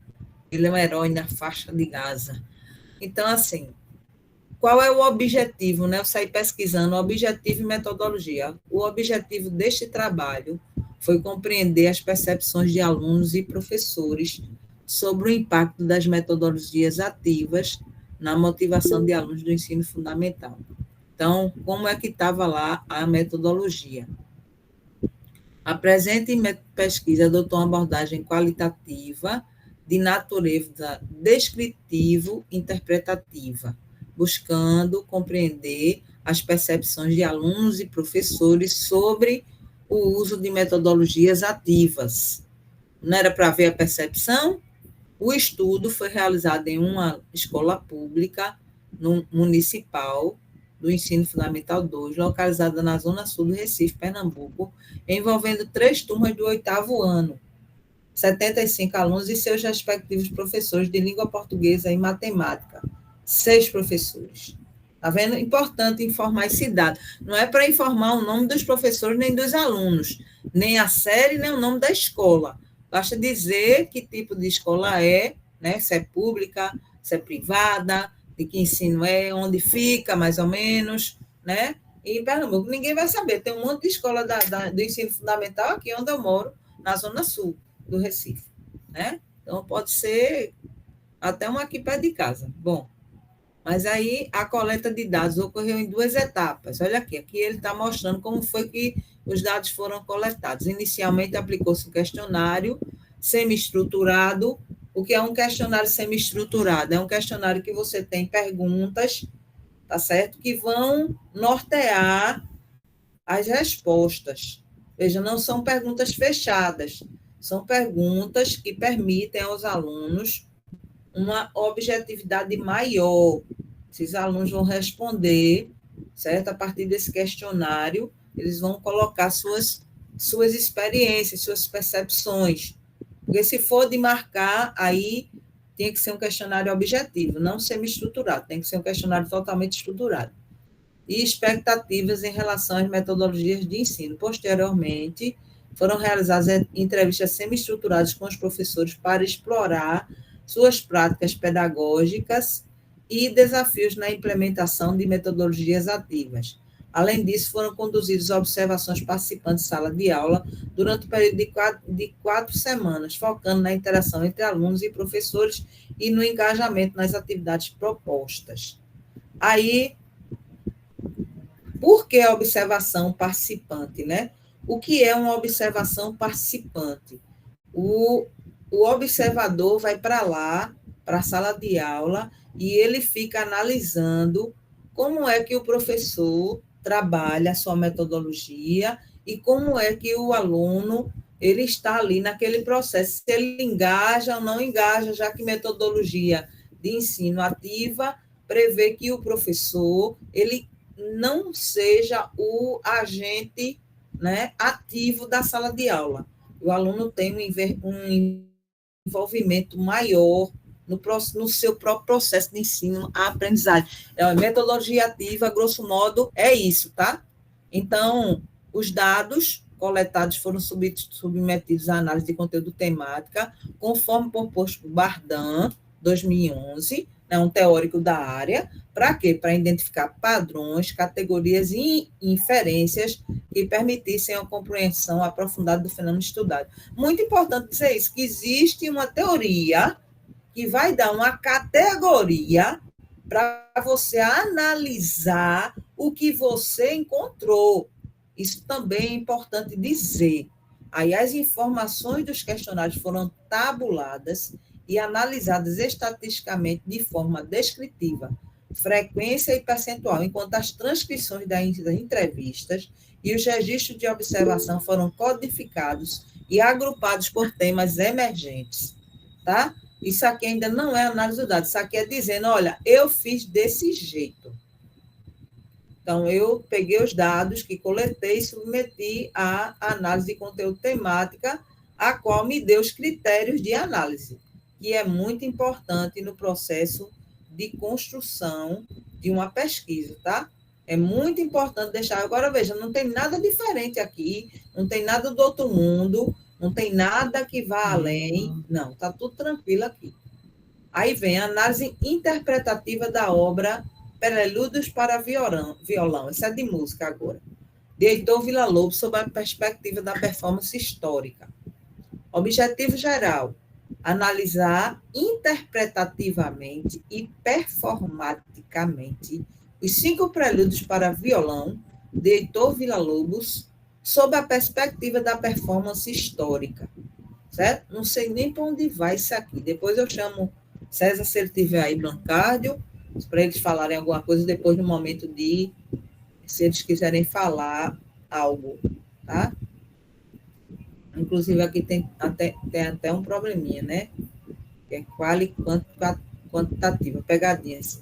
Ele é um herói na faixa de Gaza. Então, assim, qual é o objetivo, né? Eu saí pesquisando o objetivo e metodologia. O objetivo deste trabalho foi compreender as percepções de alunos e professores sobre o impacto das metodologias ativas na motivação de alunos do ensino fundamental. Então, como é que estava lá a metodologia? A presente pesquisa adotou uma abordagem qualitativa de natureza descritivo-interpretativa, buscando compreender as percepções de alunos e professores sobre o uso de metodologias ativas. Não era para ver a percepção? O estudo foi realizado em uma escola pública municipal do Ensino Fundamental 2, localizada na Zona Sul do Recife, Pernambuco, envolvendo 3 turmas do 8º ano, 75 alunos e seus respectivos professores de língua portuguesa e matemática, 6 professores. Está vendo? Importante informar esse dado. Não é para informar o nome dos professores nem dos alunos, nem a série, nem o nome da escola. Basta dizer que tipo de escola é, né? Se é pública, se é privada, de que ensino é, onde fica, mais ou menos, né? E em Pernambuco ninguém vai saber. Tem um monte de escola do ensino fundamental aqui onde eu moro, na Zona Sul do Recife, né? Então, pode ser até uma aqui perto de casa. Bom, mas aí a coleta de dados ocorreu em 2 etapas. Olha aqui ele está mostrando como foi que os dados foram coletados. Inicialmente, aplicou-se um questionário semi-estruturado. O que é um questionário semi-estruturado? É um questionário que você tem perguntas, tá certo? Que vão nortear as respostas. Veja, não são perguntas fechadas, são perguntas que permitem aos alunos uma objetividade maior, Esses alunos vão responder, certo? A partir desse questionário, eles vão colocar suas experiências, suas percepções. Porque se for de marcar, aí tem que ser um questionário objetivo, não semi-estruturado, tem que ser um questionário totalmente estruturado. E expectativas em relação às metodologias de ensino. Posteriormente, foram realizadas entrevistas semi-estruturadas com os professores para explorar suas práticas pedagógicas e desafios na implementação de metodologias ativas. Além disso, foram conduzidas observações participantes de sala de aula durante o período de 4 semanas, focando na interação entre alunos e professores e no engajamento nas atividades propostas. Aí, por que a observação participante, né? O que é uma observação participante? O observador vai para lá, para a sala de aula, e ele fica analisando como é que o professor trabalha a sua metodologia e como é que o aluno ele está ali naquele processo, se ele engaja ou não engaja, já que metodologia de ensino ativa prevê que o professor ele não seja o agente, né, ativo da sala de aula. O aluno tem um envolvimento maior no seu próprio processo de ensino, a aprendizagem. A metodologia ativa, grosso modo, é isso, tá? Então, os dados coletados foram submetidos à análise de conteúdo temática, conforme proposto por Bardan, 2011, né, um teórico da área. Para quê? Para identificar padrões, categorias e inferências que permitissem a compreensão aprofundada do fenômeno estudado. Muito importante dizer isso, que existe uma teoria que vai dar uma categoria para você analisar o que você encontrou. Isso também é importante dizer. Aí as informações dos questionários foram tabuladas e analisadas estatisticamente de forma descritiva, frequência e percentual, enquanto as transcrições das entrevistas e os registros de observação foram codificados e agrupados por temas emergentes, tá? Isso aqui ainda não é análise do dado, isso aqui é dizendo, olha, eu fiz desse jeito. Então, eu peguei os dados que coletei e submeti à análise de conteúdo temática, a qual me deu os critérios de análise, que é muito importante no processo de construção de uma pesquisa, tá? É muito importante deixar. Agora, veja, não tem nada diferente aqui, não tem nada do outro mundo, não tem nada que vá além. Não, está tudo tranquilo aqui. Aí vem a análise interpretativa da obra Prelúdios para Violão. Isso é de música agora. De Heitor Villa-Lobos, sob a perspectiva da performance histórica. Objetivo geral: analisar interpretativamente e performaticamente os 5 prelúdios para violão de Heitor Villa-Lobos, sob a perspectiva da performance histórica. Certo? Não sei nem para onde vai isso aqui. Depois eu chamo César, se ele tiver aí, Blancárdio, para eles falarem alguma coisa, depois no momento de, se eles quiserem falar algo, tá? Inclusive, aqui tem até um probleminha, né? Que é quantitativa, pegadinhas.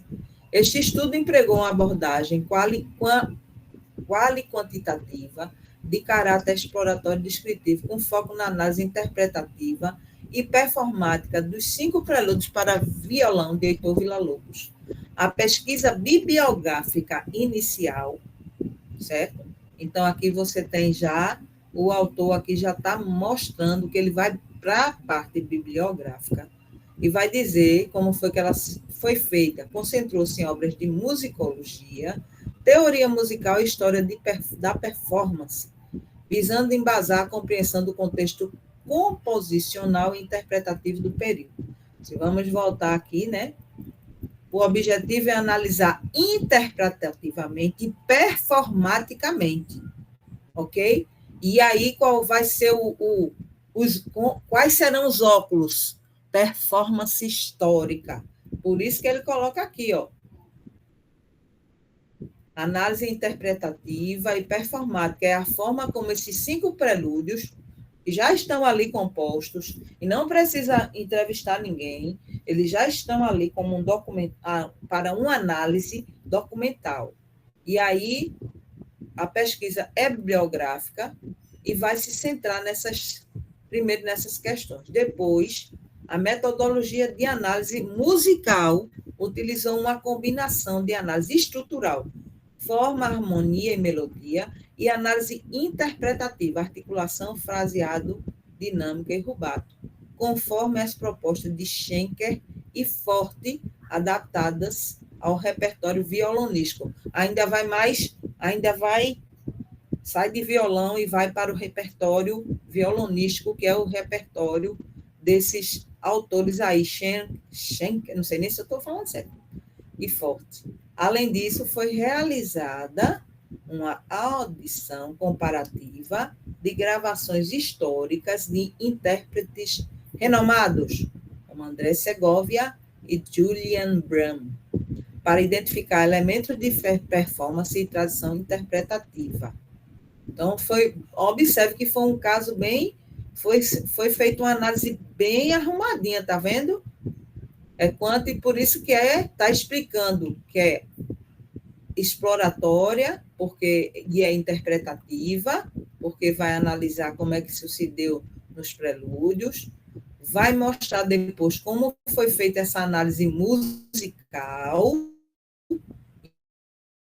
Este estudo empregou uma abordagem quantitativa de caráter exploratório e descritivo, com foco na análise interpretativa e performática dos 5 prelúdios para violão de Heitor Villa-Lobos. A pesquisa bibliográfica inicial, certo? Então, aqui você tem já, o autor aqui já está mostrando que ele vai para a parte bibliográfica e vai dizer como foi que ela foi feita. Concentrou-se em obras de musicologia, teoria musical e história da performance, visando embasar a compreensão do contexto composicional e interpretativo do período. Se vamos voltar aqui, né? O objetivo é analisar interpretativamente e performaticamente, ok? E aí, qual vai ser quais serão os óculos? Performance histórica. Por isso que ele coloca aqui, ó. Análise interpretativa e performática é a forma como esses 5 prelúdios que já estão ali compostos, e não precisa entrevistar ninguém, eles já estão ali como um documento, para uma análise documental. E aí, a pesquisa é bibliográfica e vai se centrar primeiro nessas questões. Depois, a metodologia de análise musical utilizou uma combinação de análise estrutural, forma, harmonia e melodia, e análise interpretativa, articulação, fraseado, dinâmica e rubato, conforme as propostas de Schenker e Forte, adaptadas ao repertório violonístico. Ainda vai, sai de violão e vai para o repertório violonístico, que é o repertório desses autores aí, Schenker, não sei nem se eu estou falando certo, e Forte. Além disso, foi realizada uma audição comparativa de gravações históricas de intérpretes renomados, como André Segovia e Julian Bram, para identificar elementos de performance e tradição interpretativa. Então, observe que foi um caso foi feita uma análise bem arrumadinha, tá vendo? E por isso que está explicando que é exploratória, e é interpretativa, porque vai analisar como é que sucedeu nos prelúdios, vai mostrar depois como foi feita essa análise musical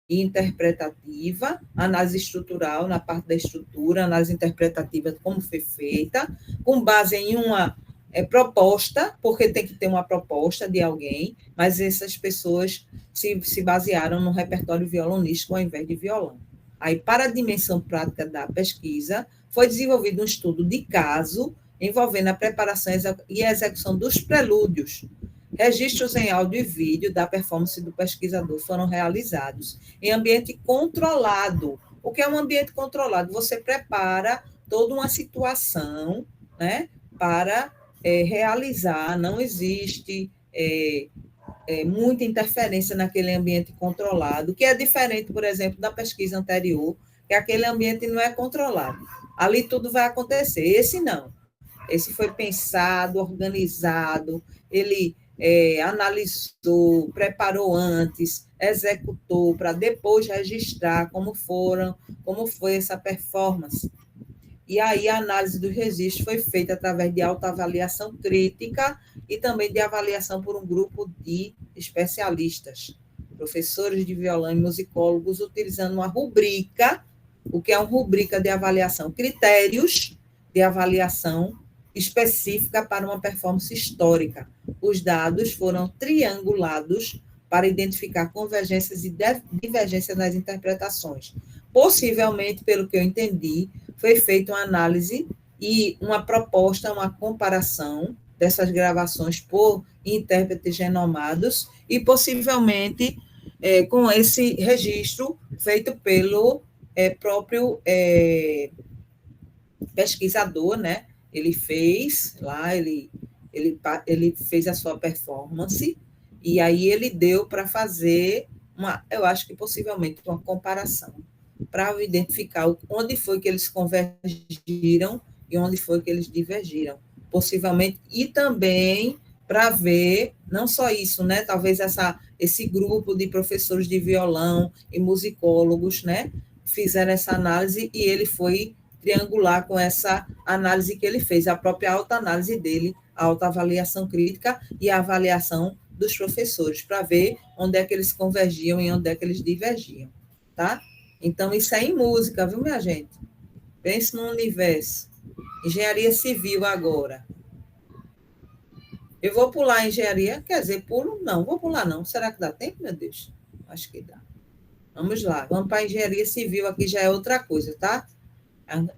e interpretativa, análise estrutural, na parte da estrutura, análise interpretativa, como foi feita, com base em uma proposta, porque tem que ter uma proposta de alguém, mas essas pessoas se basearam no repertório violonístico ao invés de violão. Aí, para a dimensão prática da pesquisa, foi desenvolvido um estudo de caso envolvendo a preparação e a execução dos prelúdios. Registros em áudio e vídeo da performance do pesquisador foram realizados em ambiente controlado. O que é um ambiente controlado? Você prepara toda uma situação, né, para realizar, não existe muita interferência naquele ambiente controlado, que é diferente, por exemplo, da pesquisa anterior, que aquele ambiente não é controlado. Ali tudo vai acontecer. Esse não. Esse foi pensado, organizado, ele analisou, preparou antes, executou para depois registrar como foi essa performance. E aí a análise dos registros foi feita através de autoavaliação crítica e também de avaliação por um grupo de especialistas, professores de violão e musicólogos, utilizando uma rubrica, o que é uma rubrica de avaliação, critérios de avaliação específica para uma performance histórica. Os dados foram triangulados para identificar convergências e divergências nas interpretações. Possivelmente, pelo que eu entendi, foi feita uma análise e uma proposta, uma comparação dessas gravações por intérpretes renomados e, possivelmente, com esse registro feito pelo próprio pesquisador, né? Ele fez lá, ele fez a sua performance e aí ele deu para fazer eu acho que possivelmente uma comparação, para identificar onde foi que eles convergiram e onde foi que eles divergiram, possivelmente, e também para ver, não só isso, né, talvez esse grupo de professores de violão e musicólogos, né, fizeram essa análise e ele foi triangular com essa análise que ele fez, a própria autoanálise dele, a autoavaliação crítica e a avaliação dos professores, para ver onde é que eles convergiam e onde é que eles divergiam, tá? Então, isso é em música, viu, minha gente? Pense no universo. Engenharia civil agora. Eu vou pular a engenharia, quer dizer, pulo? Não, vou pular não. Será que dá tempo, meu Deus? Acho que dá. Vamos lá, vamos para a engenharia civil, aqui já é outra coisa, tá?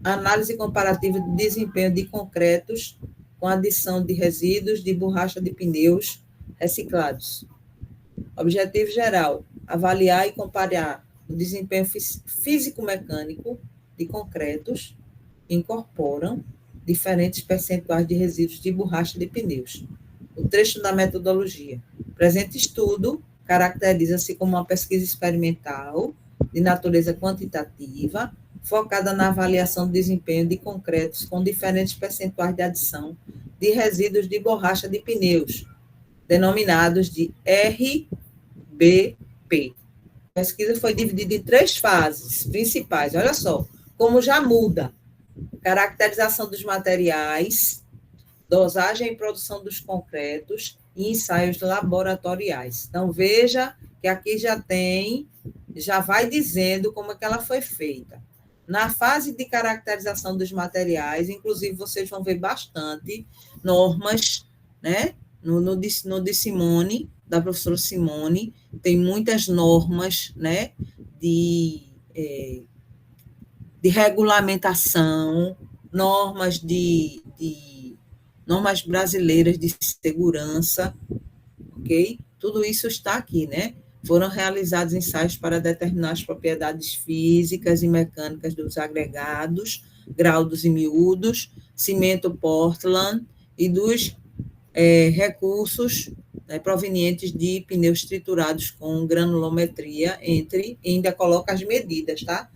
Análise comparativa de desempenho de concretos com adição de resíduos de borracha de pneus reciclados. Objetivo geral, avaliar e comparar o desempenho físico-mecânico de concretos que incorporam diferentes percentuais de resíduos de borracha de pneus. O trecho da metodologia. O presente estudo caracteriza-se como uma pesquisa experimental de natureza quantitativa, focada na avaliação do desempenho de concretos com diferentes percentuais de adição de resíduos de borracha de pneus, denominados de RBP. A pesquisa foi dividida em 3 fases principais. Olha só, como já muda. Caracterização dos materiais, dosagem e produção dos concretos e ensaios laboratoriais. Então, veja que aqui já vai dizendo como é que ela foi feita. Na fase de caracterização dos materiais, inclusive, vocês vão ver bastante normas, né? No de Simone, da professora Simone, tem muitas normas, né? De regulamentação, normas normas brasileiras de segurança, ok? Tudo isso está aqui, né? Foram realizados ensaios para determinar as propriedades físicas e mecânicas dos agregados, graudos e miúdos, cimento Portland e dos recursos, né, provenientes de pneus triturados com granulometria, e ainda coloca as medidas, tá?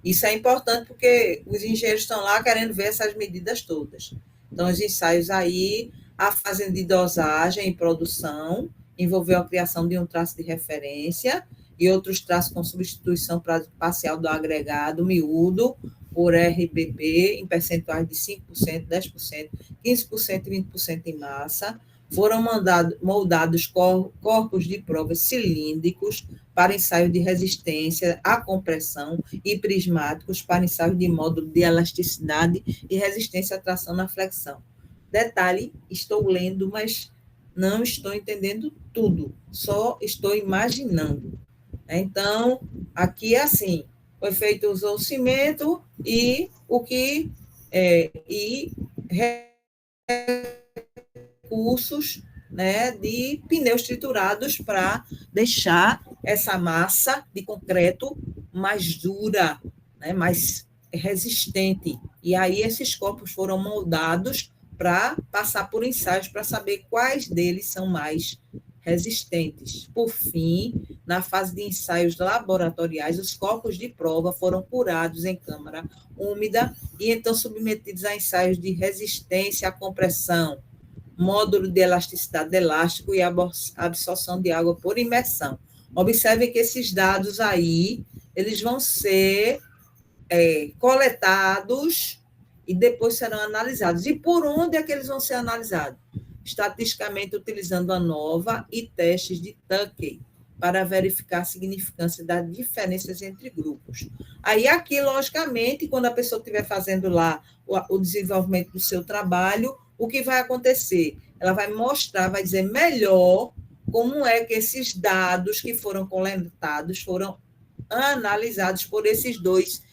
Isso é importante porque os engenheiros estão lá querendo ver essas medidas todas. Então, os ensaios aí, a fase de dosagem e produção, envolveu a criação de um traço de referência e outros traços com substituição parcial do agregado miúdo por RBP em percentuais de 5%, 10%, 15% e 20% em massa. Foram moldados corpos de provas cilíndricos para ensaio de resistência à compressão e prismáticos para ensaio de módulo de elasticidade e resistência à tração na flexão. Detalhe, estou lendo, mas não estou entendendo tudo, só estou imaginando. Então, aqui é assim, foi feito, usou o cimento e recursos, né, de pneus triturados para deixar essa massa de concreto mais dura, né, mais resistente. E aí esses corpos foram moldados para passar por ensaios para saber quais deles são mais resistentes. Por fim, na fase de ensaios laboratoriais, os corpos de prova foram curados em câmara úmida e então submetidos a ensaios de resistência à compressão, módulo de elasticidade elástico e absorção de água por imersão. Observe que esses dados aí, eles vão ser coletados e depois serão analisados. E por onde é que eles vão ser analisados? Estatisticamente, utilizando a ANOVA e testes de Tukey, para verificar a significância das diferenças entre grupos. Aí, aqui, logicamente, quando a pessoa estiver fazendo lá o desenvolvimento do seu trabalho, o que vai acontecer? Ela vai mostrar, vai dizer melhor como é que esses dados que foram coletados foram analisados por esses 2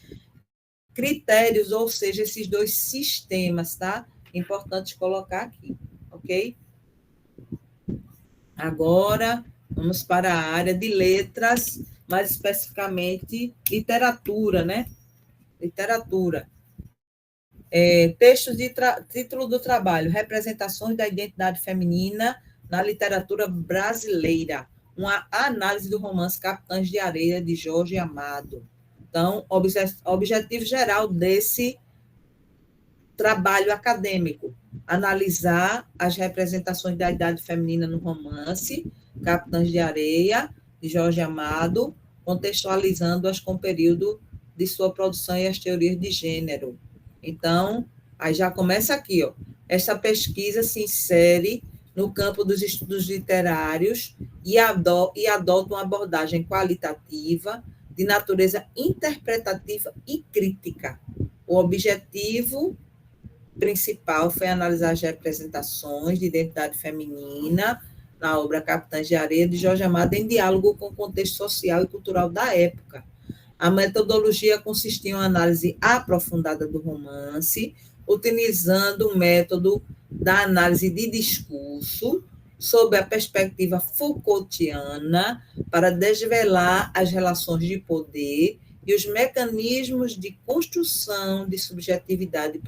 critérios, ou seja, esses 2 sistemas, tá? Importante colocar aqui, ok? Agora, vamos para a área de letras, mais especificamente literatura, né? Literatura. Textos de título do trabalho, representações da identidade feminina na literatura brasileira, uma análise do romance Capitães de Areia, de Jorge Amado. Então, objetivo geral desse trabalho acadêmico, analisar as representações da idade feminina no romance Capitães de Areia, de Jorge Amado, contextualizando-as com o período de sua produção e as teorias de gênero. Então, aí já começa aqui, ó. Essa pesquisa se insere no campo dos estudos literários e adota uma abordagem qualitativa de natureza interpretativa e crítica. O objetivo principal foi analisar as representações de identidade feminina na obra Capitães de Areia, de Jorge Amado, em diálogo com o contexto social e cultural da época. A metodologia consistia em uma análise aprofundada do romance, utilizando o método da análise de discurso, sob a perspectiva Foucaultiana, para desvelar as relações de poder e os mecanismos de construção de subjetividade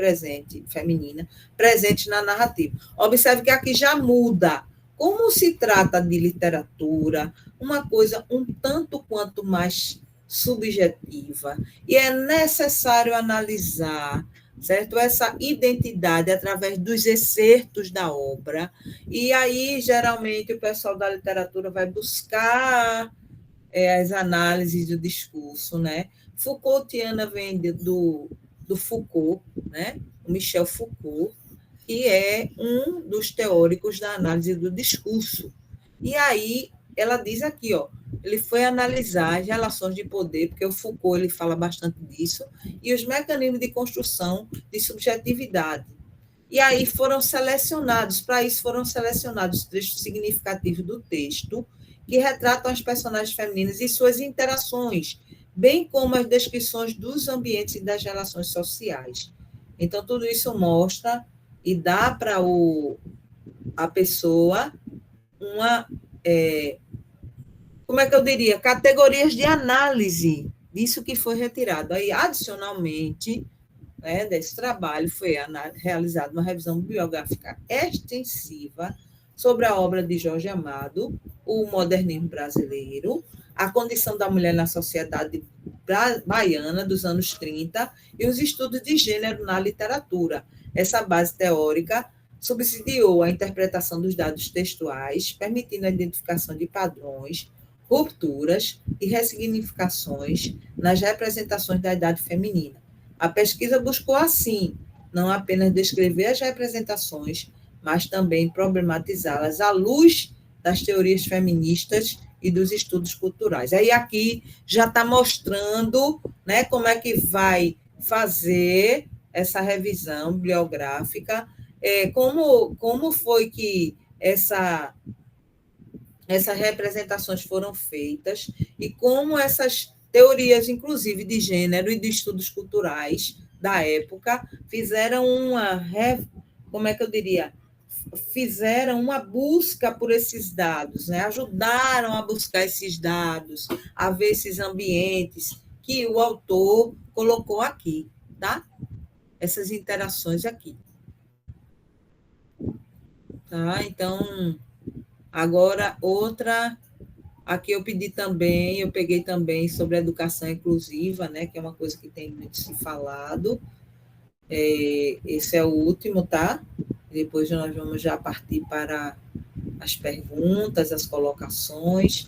feminina presentes na narrativa. Observe que aqui já muda. Como se trata de literatura, uma coisa um tanto quanto mais subjetiva, e é necessário analisar, certo? Essa identidade através dos excertos da obra, e aí, geralmente, o pessoal da literatura vai buscar as análises do discurso, né? Foucaultiana vem do Foucault, né? O Michel Foucault, que é um dos teóricos da análise do discurso. E aí, ela diz aqui, ó, ele foi analisar as relações de poder, porque o Foucault ele fala bastante disso, e os mecanismos de construção de subjetividade. E aí foram selecionados, para isso foram selecionados trechos significativos do texto, que retratam as personagens femininas e suas interações, bem como as descrições dos ambientes e das relações sociais. Então, tudo isso mostra e dá para a pessoa uma, como é que eu diria, categorias de análise disso que foi retirado. Aí, adicionalmente, né, desse trabalho, foi realizada uma revisão bibliográfica extensiva sobre a obra de Jorge Amado, o modernismo brasileiro, a condição da mulher na sociedade baiana dos anos 30 e os estudos de gênero na literatura. Essa base teórica subsidiou a interpretação dos dados textuais, permitindo a identificação de padrões, rupturas e ressignificações nas representações da idade feminina. A pesquisa buscou, assim, não apenas descrever as representações, mas também problematizá-las à luz das teorias feministas e dos estudos culturais. Aí aqui já está mostrando, né, como é que vai fazer essa revisão bibliográfica, como foi que essas representações foram feitas e como essas teorias, inclusive de gênero e de estudos culturais da época, fizeram como é que eu diria? Fizeram uma busca por esses dados, né? Ajudaram a buscar esses dados, a ver esses ambientes que o autor colocou aqui, tá? Essas interações aqui. Tá? Então, agora outra, aqui eu peguei também sobre a educação inclusiva, né? Que é uma coisa que tem muito se falado. Esse é o último, tá? Depois nós vamos já partir para as perguntas, as colocações.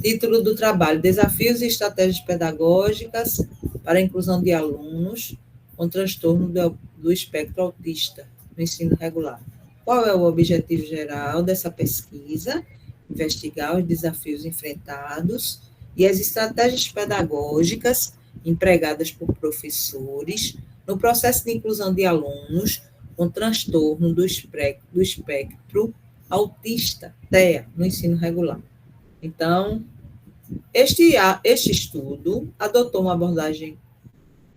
Título do trabalho: Desafios e estratégias pedagógicas para a inclusão de alunos com transtorno do espectro autista no ensino regular. Qual é o objetivo geral dessa pesquisa? Investigar os desafios enfrentados e as estratégias pedagógicas empregadas por professores no processo de inclusão de alunos com transtorno do espectro autista, TEA, no ensino regular. Então, este estudo adotou uma abordagem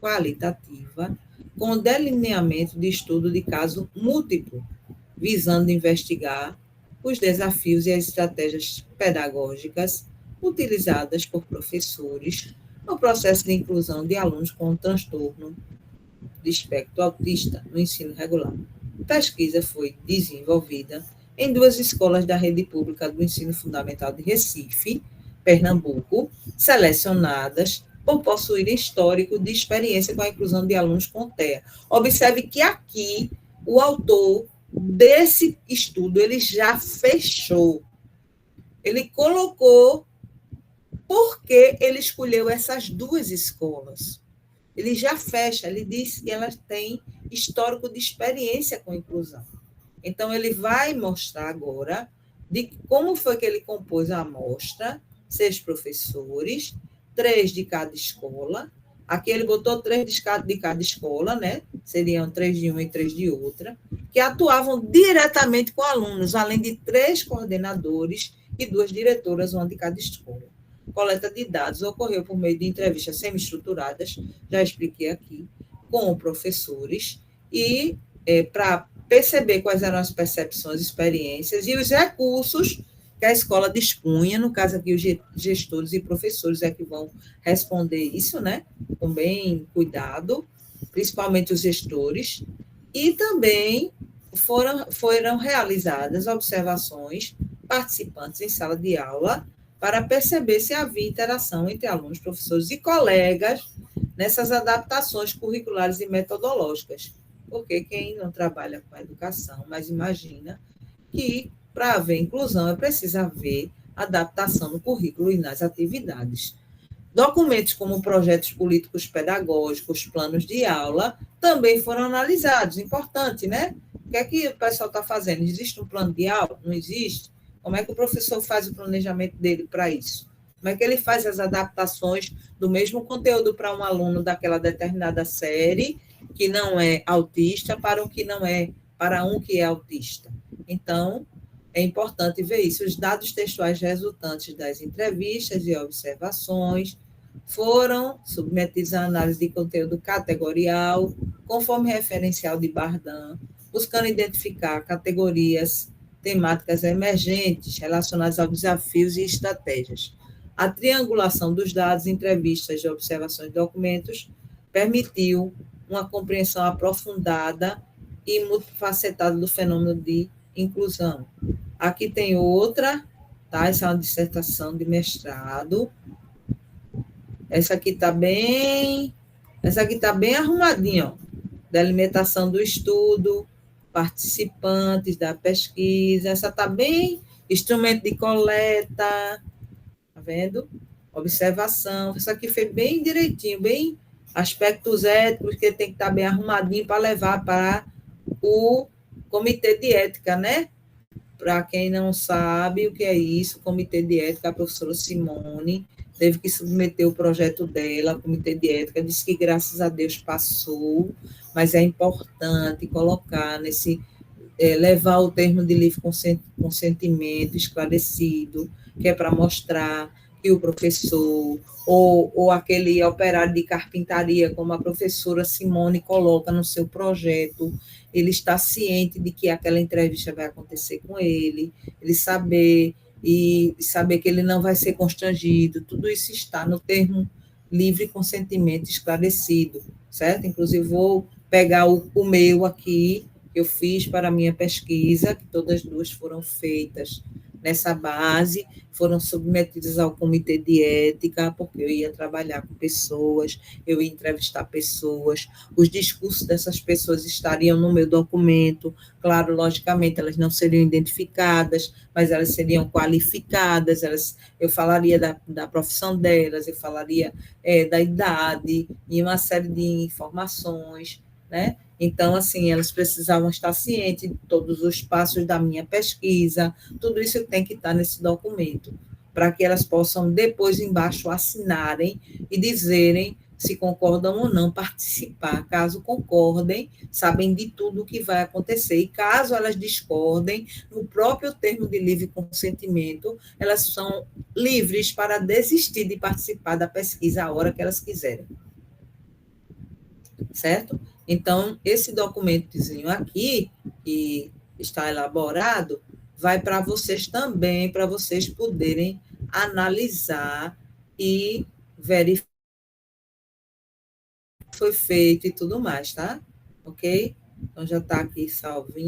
qualitativa com delineamento de estudo de caso múltiplo, visando investigar os desafios e as estratégias pedagógicas utilizadas por professores no processo de inclusão de alunos com transtorno de espectro autista no ensino regular. A pesquisa foi desenvolvida em 2 escolas da rede pública do ensino fundamental de Recife, Pernambuco, selecionadas por possuírem histórico de experiência com a inclusão de alunos com TEA. Observe que aqui o autor desse estudo ele já fechou. Ele colocou por que ele escolheu essas 2 escolas. Ele já fecha, ele diz que elas têm histórico de experiência com inclusão. Então, ele vai mostrar agora de como foi que ele compôs a amostra, 6 professores, 3 de cada escola. Aqui ele botou 3 de cada escola, né? Seriam 3 de uma e 3 de outra, que atuavam diretamente com alunos, além de 3 coordenadores e 2 diretoras, uma de cada escola. Coleta de dados ocorreu por meio de entrevistas semi-estruturadas, já expliquei aqui, com professores, e para perceber quais eram as percepções, experiências e os recursos que a escola dispunha, no caso aqui os gestores e professores é que vão responder isso, né, com bem cuidado, principalmente os gestores, e também foram realizadas observações participantes em sala de aula para perceber se havia interação entre alunos, professores e colegas nessas adaptações curriculares e metodológicas. Porque quem não trabalha com a educação, mas imagina que para haver inclusão é preciso haver adaptação no currículo e nas atividades. Documentos como projetos políticos pedagógicos, planos de aula, também foram analisados. Importante, né? O que é que o pessoal está fazendo? Existe um plano de aula? Não existe? Como é que o professor faz o planejamento dele para isso? Como é que ele faz as adaptações do mesmo conteúdo para um aluno daquela determinada série que não é autista para um que não é, para um que é autista? Então, é importante ver isso. Os dados textuais resultantes das entrevistas e observações foram submetidos à análise de conteúdo categorial, conforme referencial de Bardan, buscando identificar categorias temáticas emergentes relacionadas aos desafios e estratégias. A triangulação dos dados, entrevistas e observações de documentos permitiu uma compreensão aprofundada e multifacetada do fenômeno de inclusão. Aqui tem outra, tá? Essa é uma dissertação de mestrado. Essa aqui está bem arrumadinha, ó. Delimitação do estudo, participantes da pesquisa. Essa está bem, instrumento de coleta, tá vendo? Observação. Isso aqui foi bem direitinho, bem aspectos éticos que tem que estar bem arrumadinho para levar para o comitê de ética, né? Para quem não sabe o que é isso, o comitê de ética, a professora Simone teve que submeter o projeto dela ao comitê de ética, disse que graças a Deus passou, mas é importante colocar levar o termo de livre consentimento esclarecido, que é para mostrar que o professor ou aquele operário de carpintaria, como a professora Simone coloca no seu projeto, ele está ciente de que aquela entrevista vai acontecer com ele saber que ele não vai ser constrangido, tudo isso está no termo livre consentimento esclarecido, certo? Inclusive, vou pegar o meu aqui, que eu fiz para a minha pesquisa, que todas duas foram feitas nessa base, foram submetidas ao comitê de ética, porque eu ia trabalhar com pessoas, eu ia entrevistar pessoas, os discursos dessas pessoas estariam no meu documento, claro, logicamente, elas não seriam identificadas, mas elas seriam qualificadas, eu falaria da profissão delas, eu falaria da idade, e uma série de informações, né? Então, assim, elas precisavam estar cientes de todos os passos da minha pesquisa, tudo isso tem que estar nesse documento, para que elas possam depois embaixo assinarem e dizerem se concordam ou não participar. Caso concordem, sabem de tudo o que vai acontecer. E caso elas discordem, no próprio termo de livre consentimento, elas são livres para desistir de participar da pesquisa a hora que elas quiserem. Certo? Então, esse documentozinho aqui, que está elaborado, vai para vocês também, para vocês poderem analisar e verificar o que foi feito e tudo mais, tá? Ok? Então, já está aqui salvinho.